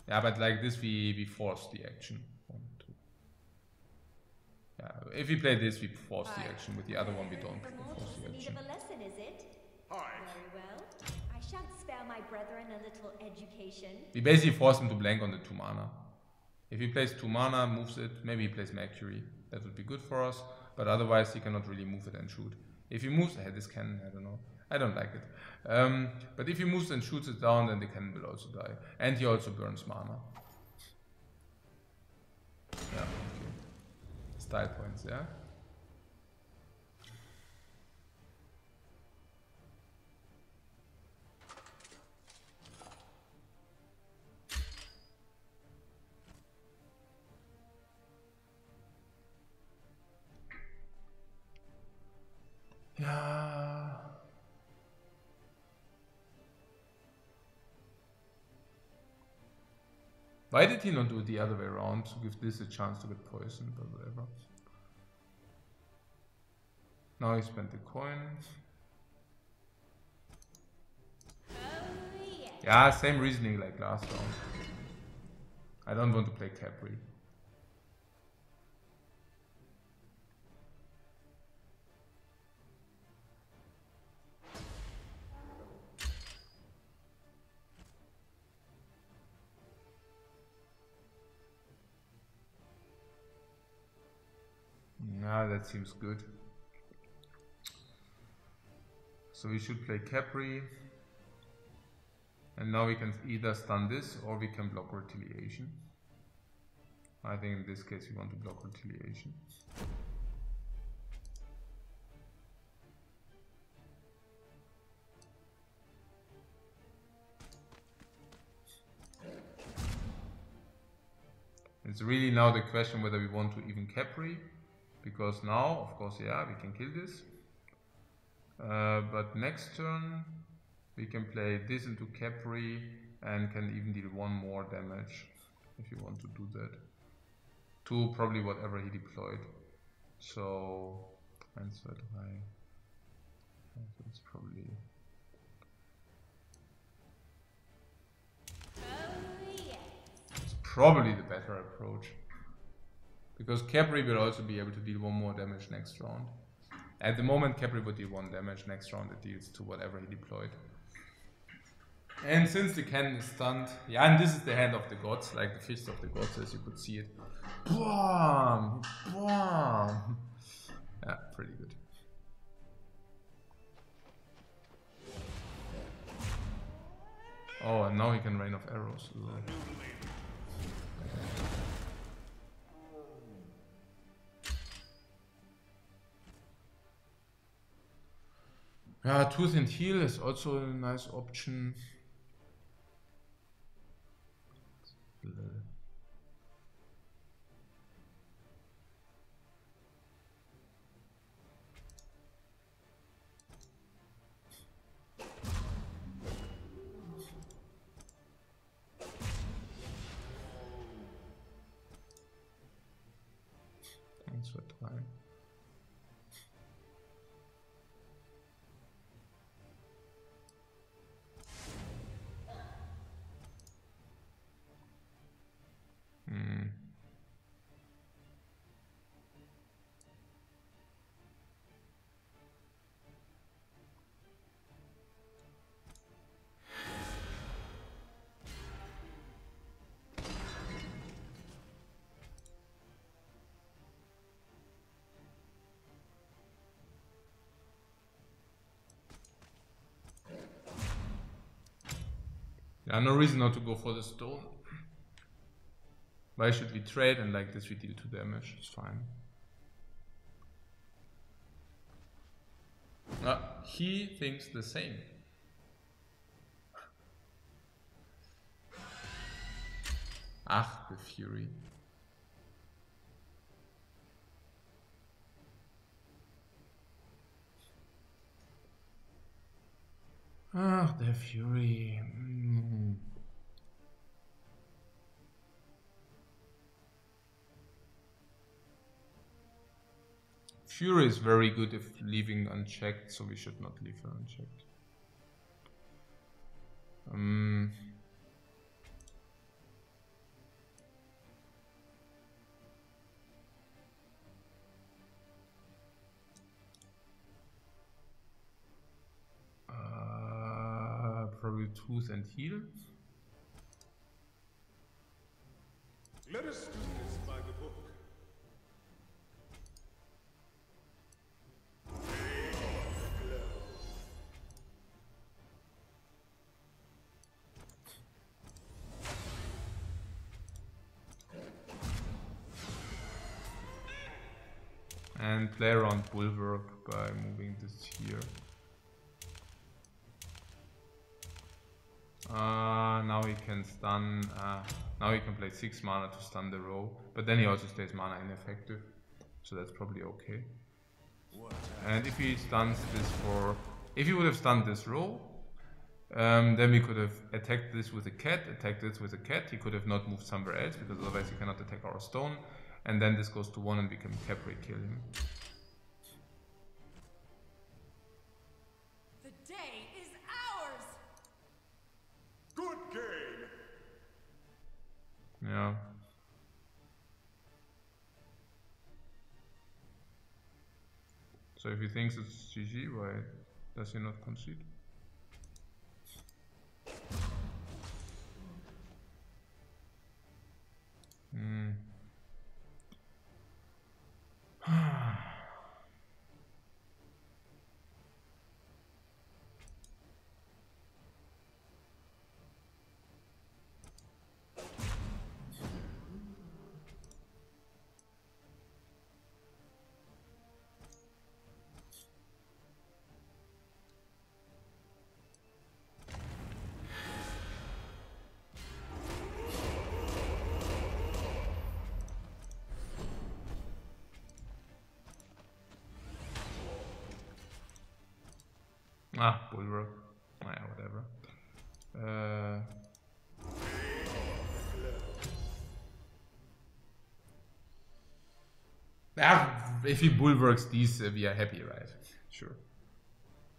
Yeah, but like this, we force the action. 1, 2. Yeah, if we play this, we force the action. With the other one, we don't force the action. Need of a lesson, is it? Very well. I shan't spare my brethren a little education. We basically force him to blank on the 2 mana. If he plays 2 mana, moves it, maybe he plays Mercury. That would be good for us, but otherwise he cannot really move it and shoot. If he moves, this cannon, I don't know. I don't like it. But if he moves and shoots it down, then the cannon will also die. And he also burns mana. Yeah, okay. Style points, yeah? Yeah. Why did he not do it the other way around to give this a chance to get poisoned or whatever? Now he spent the coin. Yeah, same reasoning like last round. I don't want to play Capri. Yeah, that seems good. So we should play Capri. And now we can either stun this or we can block Retaliation. I think in this case we want to block Retaliation. It's really now the question whether we want to even Capri. Because now, of course, yeah, we can kill this. But next turn, we can play this into Capri and can even deal 1 more damage if you want to do that. To probably whatever he deployed. So, answer high. So it's probably. It's probably the better approach. Because Capri will also be able to deal 1 more damage next round. At the moment, Capri would deal 1 damage. Next round, it deals to whatever he deployed. And since the cannon is stunned, yeah, and this is the hand of the gods, like the fist of the gods, as you could see it. Boom! Boom! Yeah, pretty good. Oh, and now he can rain of arrows. Yeah, Tooth and Heal is also a nice option. wir 3. Yeah, no reason not to go for the stone. Why should we trade and like this we deal 2 damage? It's fine. He thinks the same. Ach, the Fury. Ah, the Fury. Fury is very good if leaving unchecked, so we should not leave her unchecked. Probably Tooth and Heal. Let us do this by the book. And play around Bulwark by moving this here. Now he can stun. Now he can play 6 mana to stun the row, but then he also stays mana ineffective, so that's probably okay. And if he stuns this if he would have stunned this row, then we could have attacked this with a cat, attacked this with a cat. He could have not moved somewhere else because otherwise he cannot attack our stone. And then this goes to 1 and we can Capri kill him. The day is ours! Good game! Yeah. So if he thinks it's GG, why does he not concede? Bulwark. Yeah, whatever. If he bulwarks these, we are happy, right? Sure.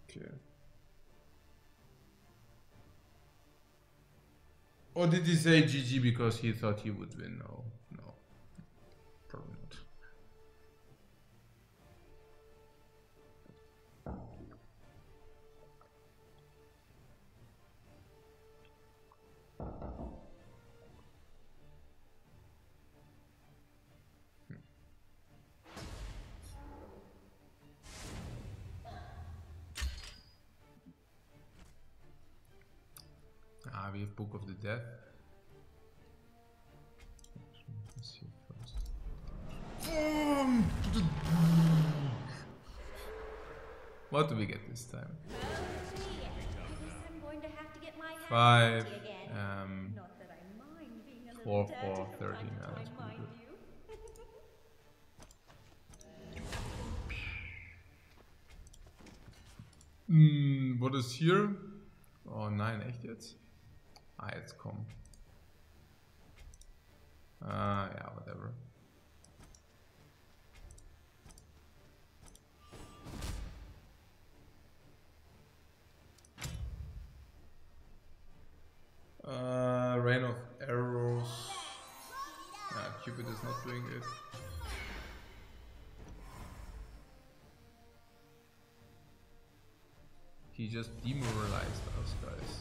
Okay. Or did he say GG because he thought he would win? No, no, probably not. We have Book of the Dead. Let's see first. What do we get this time? I'm going to have to get my hands 5, dirty again. Not that I mind being a little 4, dirty 4, for 13. my Yeah, that's time, pretty mind good. What is here? Oh nein, echt jetzt? Jetzt komm. Yeah, whatever. rain of arrows. Cupid is not doing it. He just demoralized us, guys.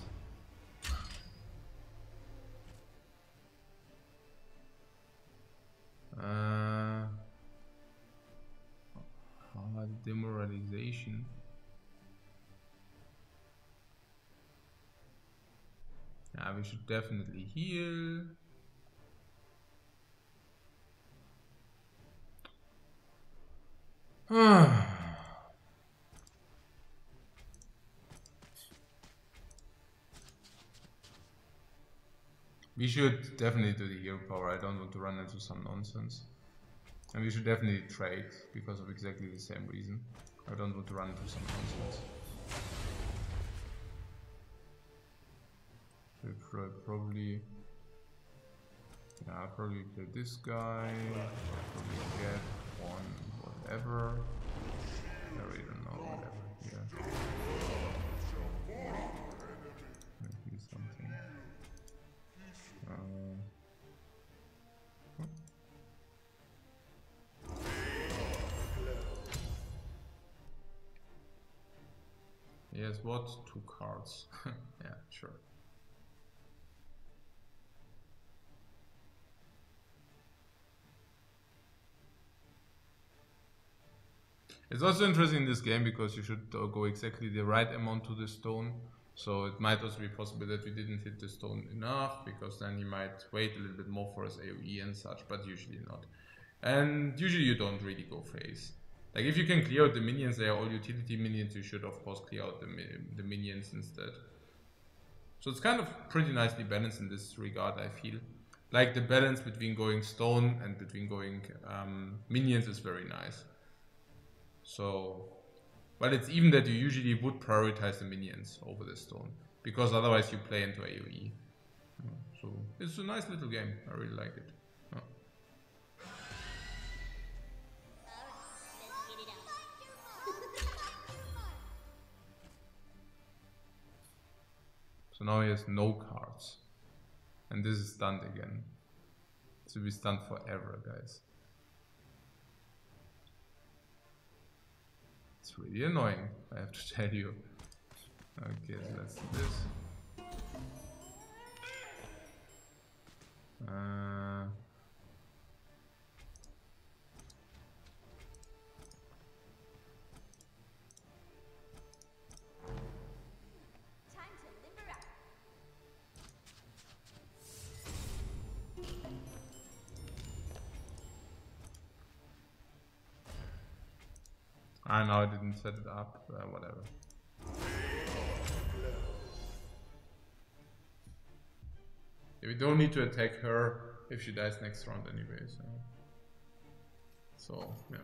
Demoralization. Yeah, we should definitely heal. We should definitely do the hero power. I don't want to run into some nonsense. And we should definitely trade because of exactly the same reason. I don't want to run into some nonsense. We'll probably... Yeah, I'll probably play this guy. I'll probably get one whatever. I really don't know, whatever here. Maybe something. Yes, what? 2 cards. Yeah, sure. It's also interesting in this game because you should go exactly the right amount to the stone. So it might also be possible that we didn't hit the stone enough, because then he might wait a little bit more for his AoE and such, but usually not. And usually you don't really go phase. Like if you can clear out the minions, they are all utility minions, you should of course clear out the minions instead. So it's kind of pretty nicely balanced in this regard, I feel. Like the balance between going stone and between going minions is very nice. So, but it's even that you usually would prioritize the minions over the stone, because otherwise you play into AoE. So it's a nice little game, I really like it. So now he has no cards. And this is stunned again. This will be stunned forever, guys. It's really annoying, I have to tell you. Okay, so let's do this. I know I didn't set it up, whatever. Yeah, we don't need to attack her if she dies next round anyway, so yeah.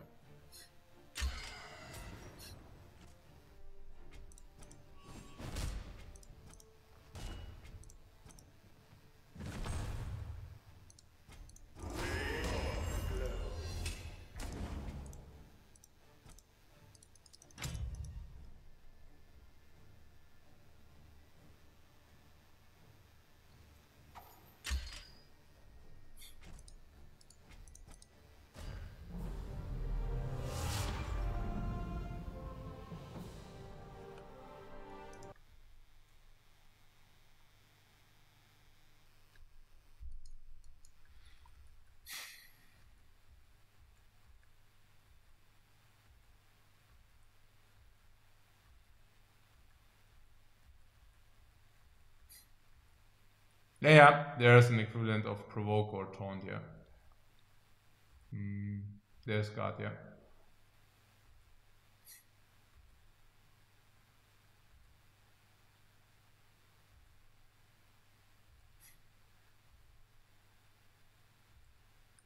Yeah, there's an equivalent of provoke or taunt, yeah. There's guard, yeah.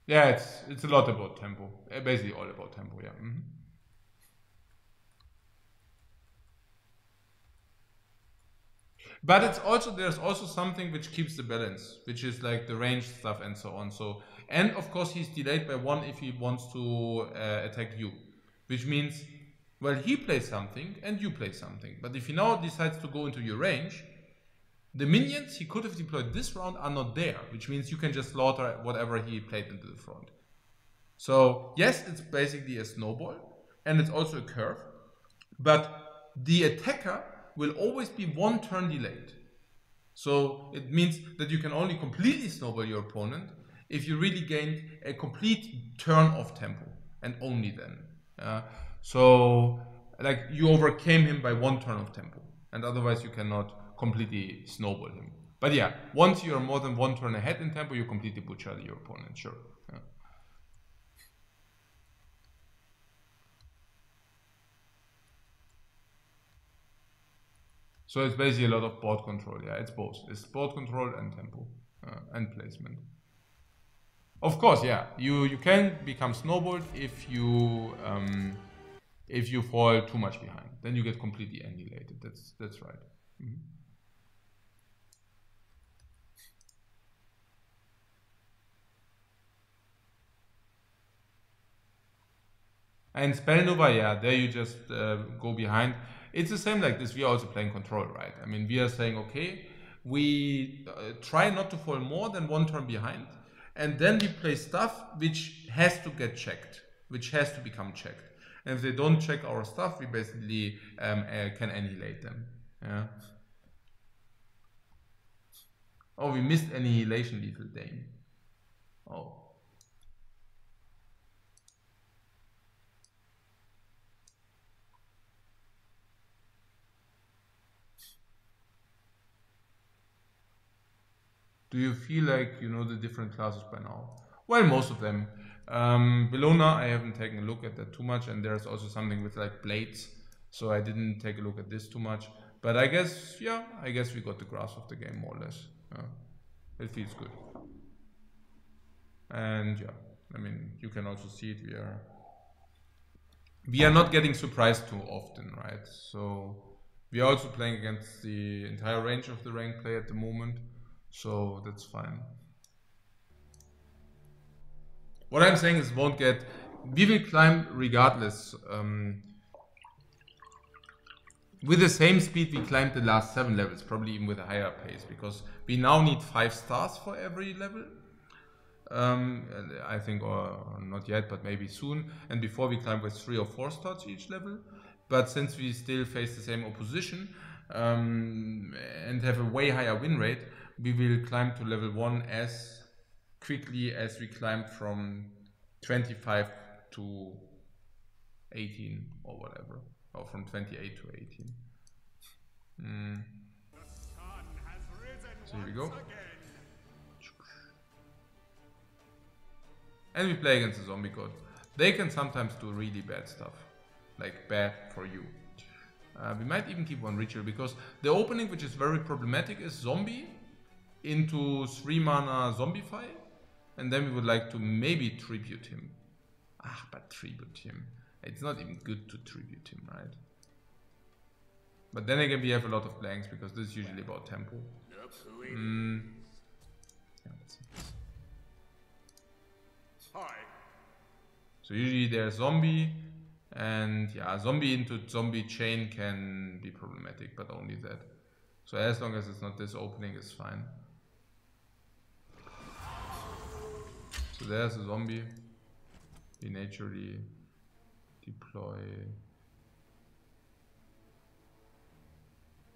Yeah, it's a lot about tempo. Basically all about tempo, yeah. But it's also, there's also something which keeps the balance, which is like the range stuff and so on. So, and of course he's delayed by 1 if he wants to attack you, which means, well, he plays something and you play something. But if he now decides to go into your range, the minions he could have deployed this round are not there, which means you can just slaughter whatever he played into the front. So yes, it's basically a snowball, and it's also a curve, but the attacker will always be one turn delayed. So it means that you can only completely snowball your opponent if you really gained a complete turn of tempo, and only then. So like you overcame him by one turn of tempo, and otherwise you cannot completely snowball him. But yeah, once you're more than one turn ahead in tempo, you completely butcher your opponent, sure. Yeah. So it's basically a lot of board control. Yeah, it's both. It's board control and tempo and placement. Of course, yeah, you can become snowballed if you fall too much behind. Then you get completely annihilated. That's right. Mm-hmm. And Spellnova, yeah, there you just go behind. It's the same like this. We are also playing control, right? I mean, we are saying, okay, we try not to fall more than one turn behind, and then we play stuff which has to get checked, which has to become checked. And if they don't check our stuff, we basically can annihilate them. Yeah. Oh, we missed annihilation, Lethal Dame. Oh. Do you feel like you know the different classes by now? Well, most of them. Bellona, I haven't taken a look at that too much, and there's also something with like blades, so I didn't take a look at this too much. But I guess, yeah, I guess we got the grasp of the game more or less. It feels good. And yeah, I mean, you can also see it. We are not getting surprised too often, right? So we are also playing against the entire range of the ranked play at the moment. So that's fine. What I'm saying is we will climb regardless. With the same speed we climbed the last 7 levels, probably even with a higher pace, because we now need 5 stars for every level. I think, or not yet, but maybe soon. And before we climbed with 3 or 4 stars each level. But since we still face the same opposition and have a way higher win rate, we will climb to level 1 as quickly as we climbed from 25 to 18 or whatever, or from 28 to 18. So here we go. And we play against the zombie god. They can sometimes do really bad stuff, like bad for you. We might even keep one ritual, because the opening, which is very problematic, is zombie into 3 mana zombify, and then we would like to maybe tribute him. But tribute him. It's not even good to tribute him, right? But then again, we have a lot of blanks, because this is usually about tempo. Yeah, let's see. So usually there's zombie, and yeah, zombie into zombie chain can be problematic, but only that. So as long as it's not this opening, it's fine. So there's a zombie. We naturally deploy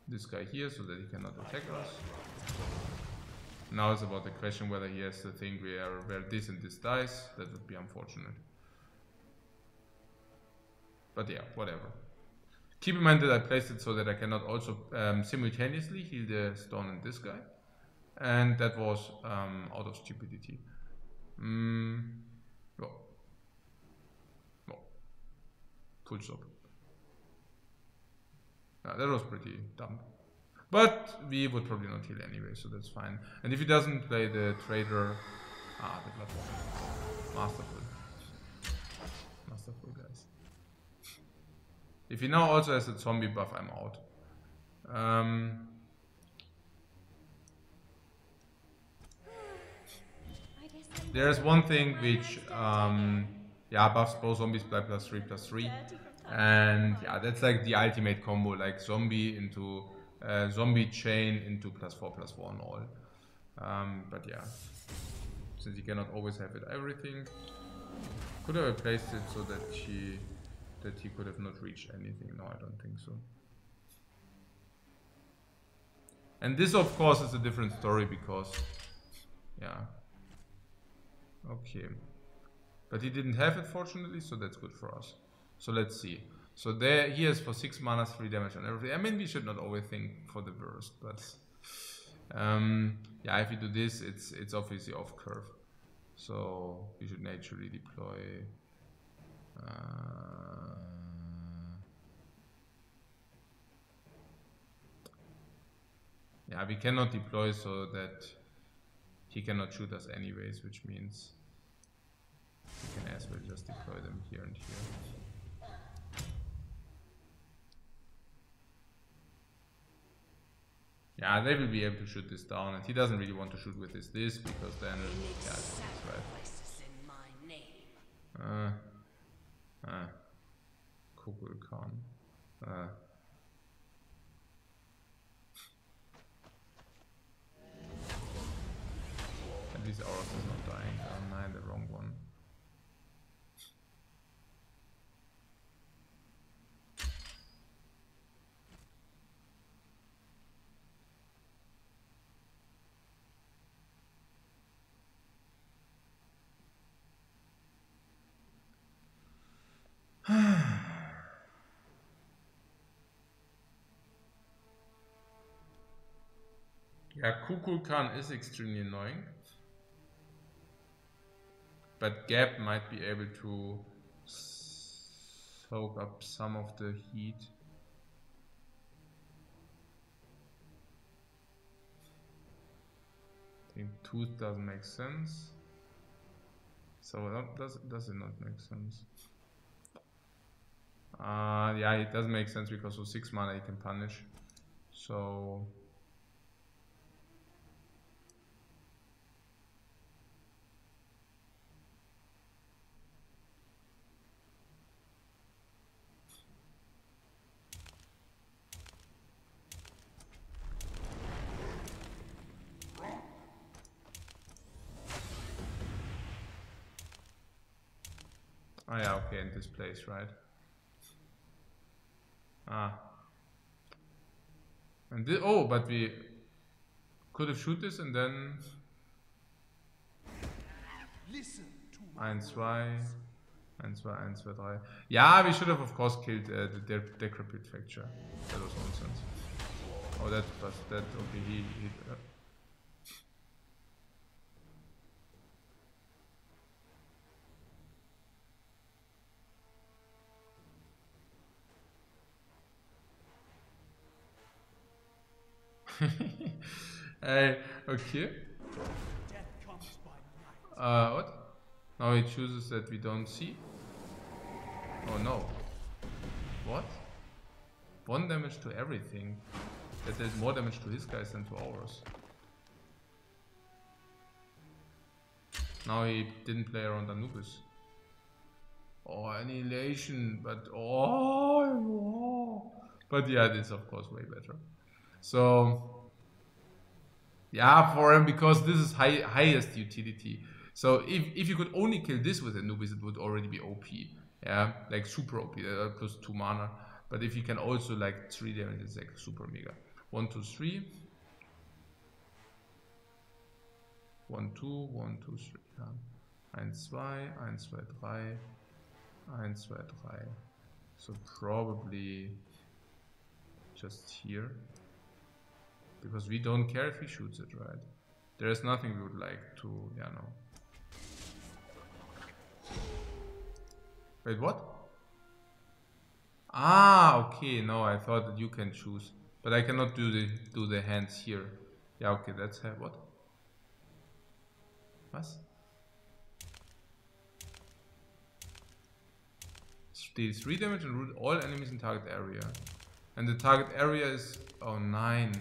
this guy here so that he cannot attack us. Now it's about the question whether he has the thing where this and this dies. That would be unfortunate. But yeah, whatever. Keep in mind that I placed it so that I cannot also simultaneously heal the stone and this guy. And that was out of stupidity. No. Full stop. That was pretty dumb. But we would probably not heal anyway, so that's fine. And if he doesn't play the trader... the Bloodborne. Masterful. Masterful, guys. If he now also has a zombie buff, I'm out. There's one thing which buffs both zombies by +3/+3, and yeah, that's like the ultimate combo, like zombie into zombie chain into +4/+1 all. But yeah, since you cannot always have it everything, could have placed it so that he could have not reached anything. No, I don't think so. And this of course is a different story because, yeah, okay. But he didn't have it fortunately, so that's good for us. So let's see. So there he has for 6 mana 3 damage on everything. I mean, we should not always think for the worst, but yeah, if we do this, it's obviously off curve. So we should naturally deploy yeah, we cannot deploy so that he cannot shoot us anyways, which means we can as well just deploy them here and here. Yeah, they will be able to shoot this down, and he doesn't really want to shoot with this because then, yeah, that's right. Kukulkan. At least ours is not dying. Oh, nein, the wrong one. Yeah, Kukulkan is extremely annoying. But Gap might be able to soak up some of the heat. I think Tooth doesn't make sense. So does it not make sense? Yeah, it doesn't make sense because with 6 mana he can punish. So oh yeah, okay, in this place, right? And this, oh, but we could have shoot this and then 1, 2, 1, 2, 1, 2, 3. Yeah, we should have of course killed the Decrepit Fracture. That was nonsense. Oh, that was that. Okay, he okay. What? Now he chooses that we don't see. Oh no. What? 1 damage to everything. That does more damage to his guys than to ours. Now he didn't play around Anubis. Oh, Annihilation, but oh. But yeah, this is of course way better. So yeah, for him, because this is highest utility. So if you could only kill this with Anubis, it would already be OP. Yeah, like super OP, plus 2 mana. But if you can also like 3 damage, it's like super mega. 1, 2, 3. 1, 2, 1, 2, 3. Yeah. 1, 2, 1, 2, 3. 1, 2, 3. So probably just here. Because we don't care if he shoots it, right? There is nothing we would like to, yeah, no. Wait, what? Ah, okay, no, I thought that you can choose. But I cannot do the hands here. Yeah, okay, that's what? What? Deal 3 damage and root all enemies in target area. And the target area is, oh, 9.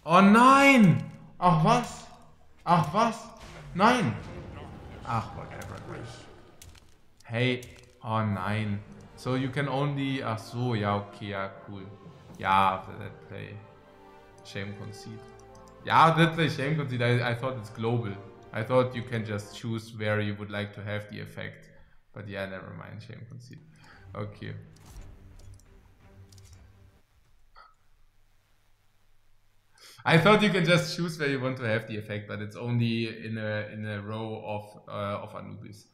Oh, 9! Ach, was? Ach, was? 9! Ach, whatever. Hey, oh, 9. So you can only, ach so, yeah, okay, yeah, cool. Yeah, after that play. Shame concede. Yeah, that play shame concede. I thought it's global. I thought you can just choose where you would like to have the effect. But yeah, never mind. Shame concede. Okay. I thought you can just choose where you want to have the effect, but it's only in a row of Anubis.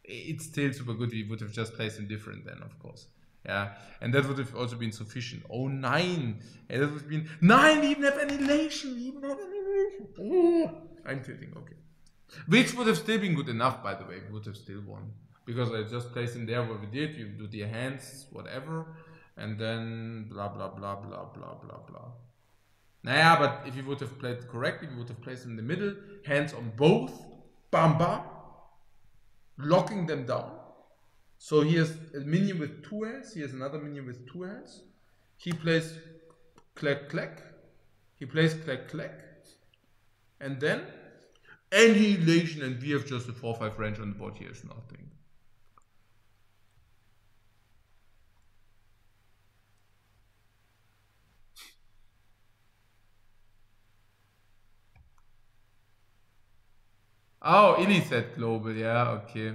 It's still super good. We would have just placed him different then, of course. Yeah, and that would have also been sufficient. Oh, 9! And that would have been 9. We even have annihilation. We even have annihilation. Oh, I'm tilting. Okay, which would have still been good enough, by the way. We would have still won because I just placed him there where we did. You do the hands, whatever, and then blah blah blah blah blah blah blah. Naja, but if you would have played correctly, we would have placed him in the middle, hands on both, bam bam, locking them down. So he has a minion with 2 hands, he has another minion with 2 hands. He plays clack clack, he plays clack clack, and then annihilation, and we have just a 4-5 range on the board. Here is nothing. Oh, Illy said global, yeah, okay.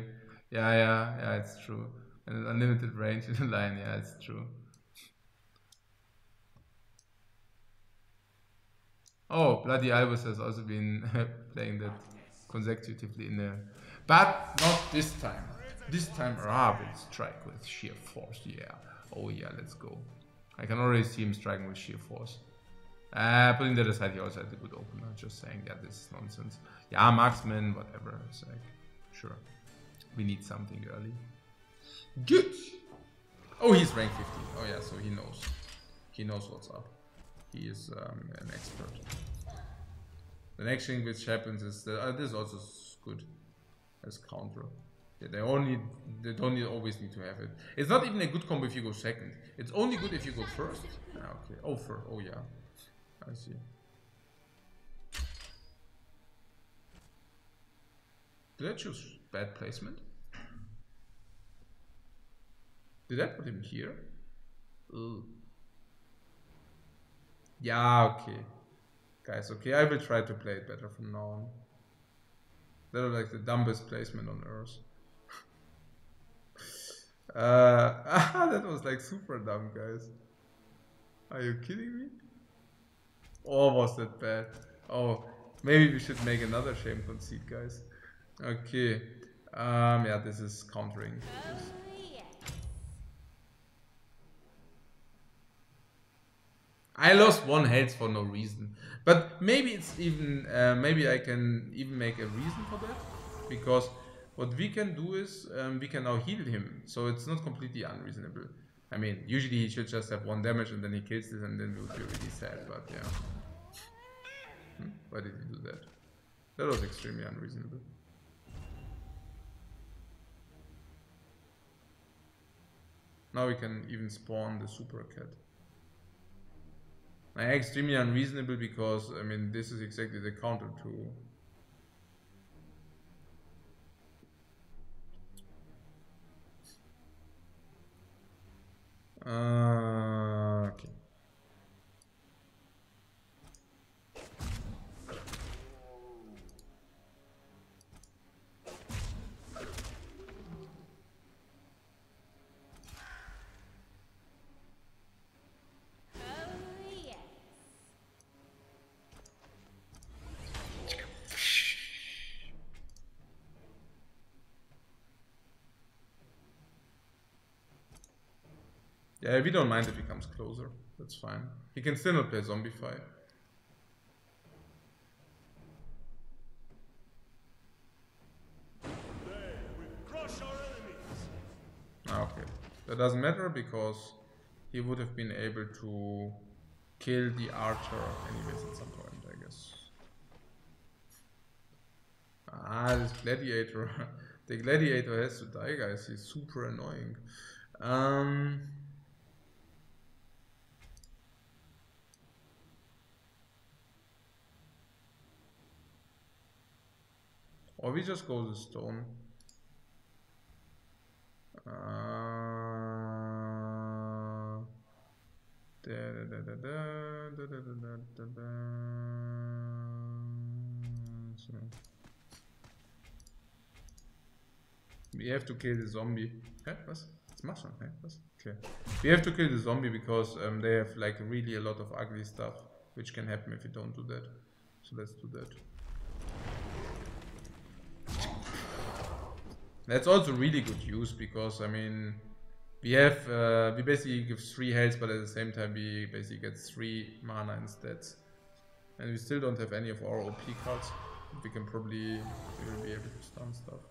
Yeah, it's true. And unlimited range in the line, yeah, it's true. Oh, Bloody Albus has also been playing that consecutively in there. But not this time. This time Ra will strike with sheer force, yeah. Oh yeah, let's go. I can already see him striking with sheer force. Putting that aside, he also had a good opener, just saying, yeah, this is nonsense. Yeah, marksman, whatever, it's like, sure. We need something early. Good! Oh, he's rank 15. Oh yeah, so he knows. He knows what's up. He is an expert. The next thing which happens is that this also is good as counter. Yeah, they don't always need to have it. It's not even a good combo if you go second. It's only good if you go first. Ah, okay. Oh, oh yeah. I see. Did I choose bad placement? Did I put him here? Ugh. Yeah, okay. Guys, okay, I will try to play it better from now on. That was like the dumbest placement on earth. That was like super dumb, guys. Are you kidding me? Or was that bad? Oh, maybe we should make another shame conceit, guys. Okay. Yeah, this is countering. I lost 1 health for no reason, but maybe it's even maybe I can even make a reason for that, because what we can do is we can now heal him, so it's not completely unreasonable. I mean, usually he should just have 1 damage and then he kills this, and then we would be really sad. But yeah, why did he do that? That was extremely unreasonable. Now we can even spawn the super cat. Extremely unreasonable because, I mean, this is exactly the counter to... okay. Yeah, we don't mind if he comes closer. That's fine. He can still not play Zombify. Okay. That doesn't matter because he would have been able to kill the archer anyways at some point, I guess. This gladiator. The gladiator has to die, guys. He's super annoying. Or we just go the stone. So. We have to kill the zombie. Hä? Was? Das machst du? Hä? Was? Okay. We have to kill the zombie because they have like really a lot of ugly stuff, which can happen if you don't do that. So let's do that. That's also really good use because I mean we have we basically give 3 health, but at the same time we basically get 3 mana instead. And we still don't have any of our OP cards. We can probably will be able to stun stuff.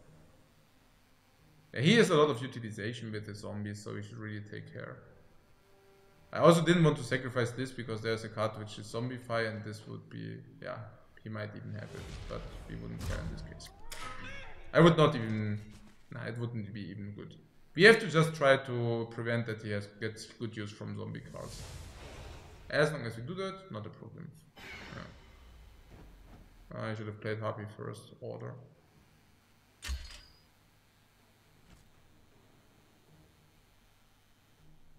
Yeah, he has a lot of utilization with the zombies, so we should really take care. I also didn't want to sacrifice this because there's a card which is Zombify, and this would be, yeah, he might even have it, but we wouldn't care in this case. I would not even, nah, it wouldn't be even good. We have to just try to prevent that he gets good use from zombie cards. As long as we do that, not a problem. Yeah. I should have played Harpy first order.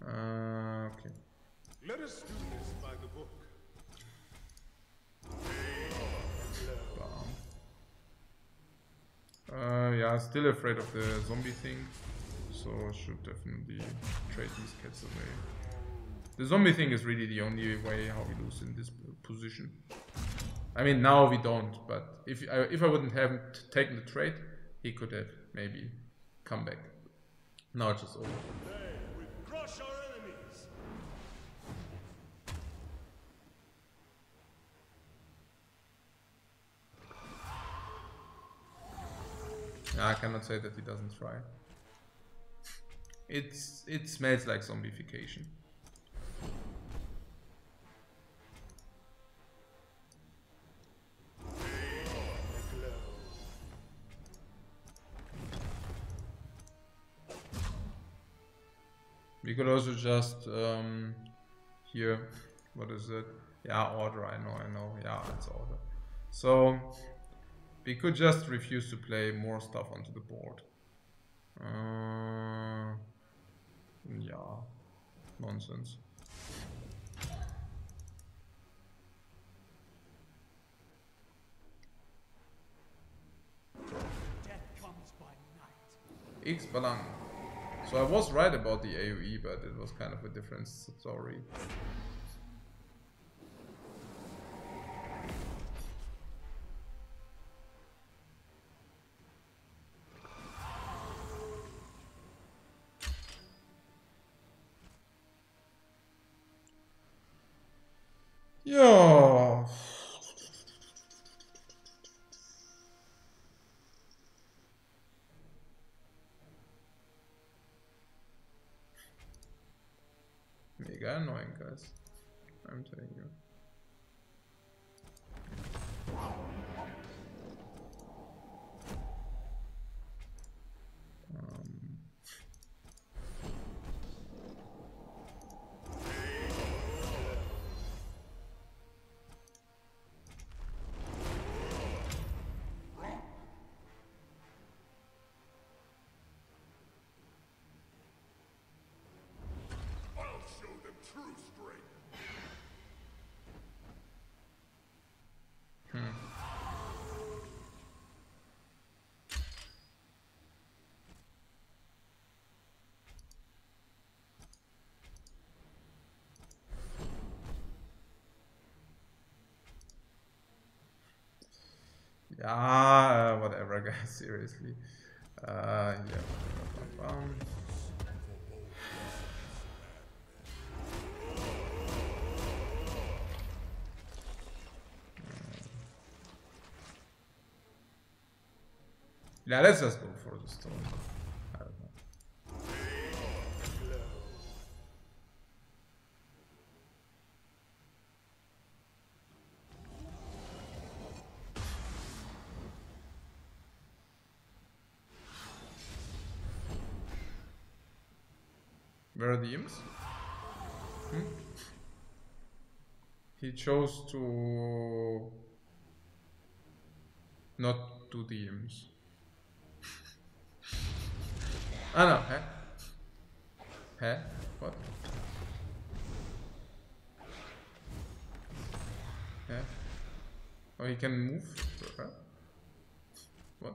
Okay. Let us do this by the book. Yeah, still afraid of the zombie thing, so should definitely trade these cats away. The zombie thing is really the only way how we lose in this position. I mean, now we don't, but if I wouldn't have taken the trade, he could have maybe come back. Now it's just over. We crush our enemies. I cannot say that he doesn't try. It smells like zombification. We could also just here, what is it? Yeah, order. I know. Yeah, it's order. So we could just refuse to play more stuff onto the board. Yeah, nonsense. Death comes by night. X Balang. So I was right about the AoE, but it was kind of a different story. Yeah. Mega annoying, guys. I'm telling you. Yeah, whatever, guys. Seriously. Yeah. Yeah, let's just go for the stone. I don't know. Where are the imps? He chose to not do the imps. Ah no, huh? Huh? What? Oh, he can move. Okay. What?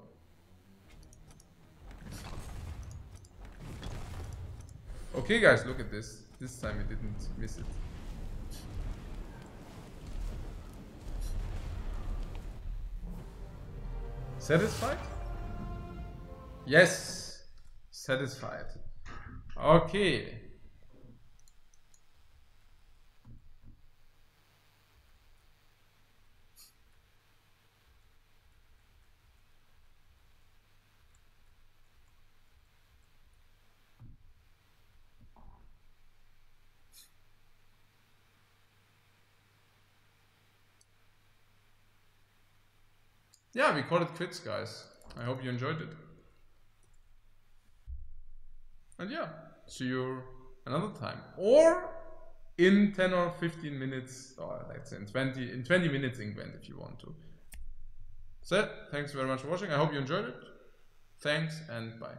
Okay, guys, look at this. This time we didn't miss it. Satisfied? Yes! Satisfied. Okay. Yeah, we call it quits, guys. I hope you enjoyed it. And yeah, see you another time. Or in 10 or 15 minutes, or let's say in 20 minutes in Gwent if you want to. So, thanks very much for watching. I hope you enjoyed it. Thanks and bye.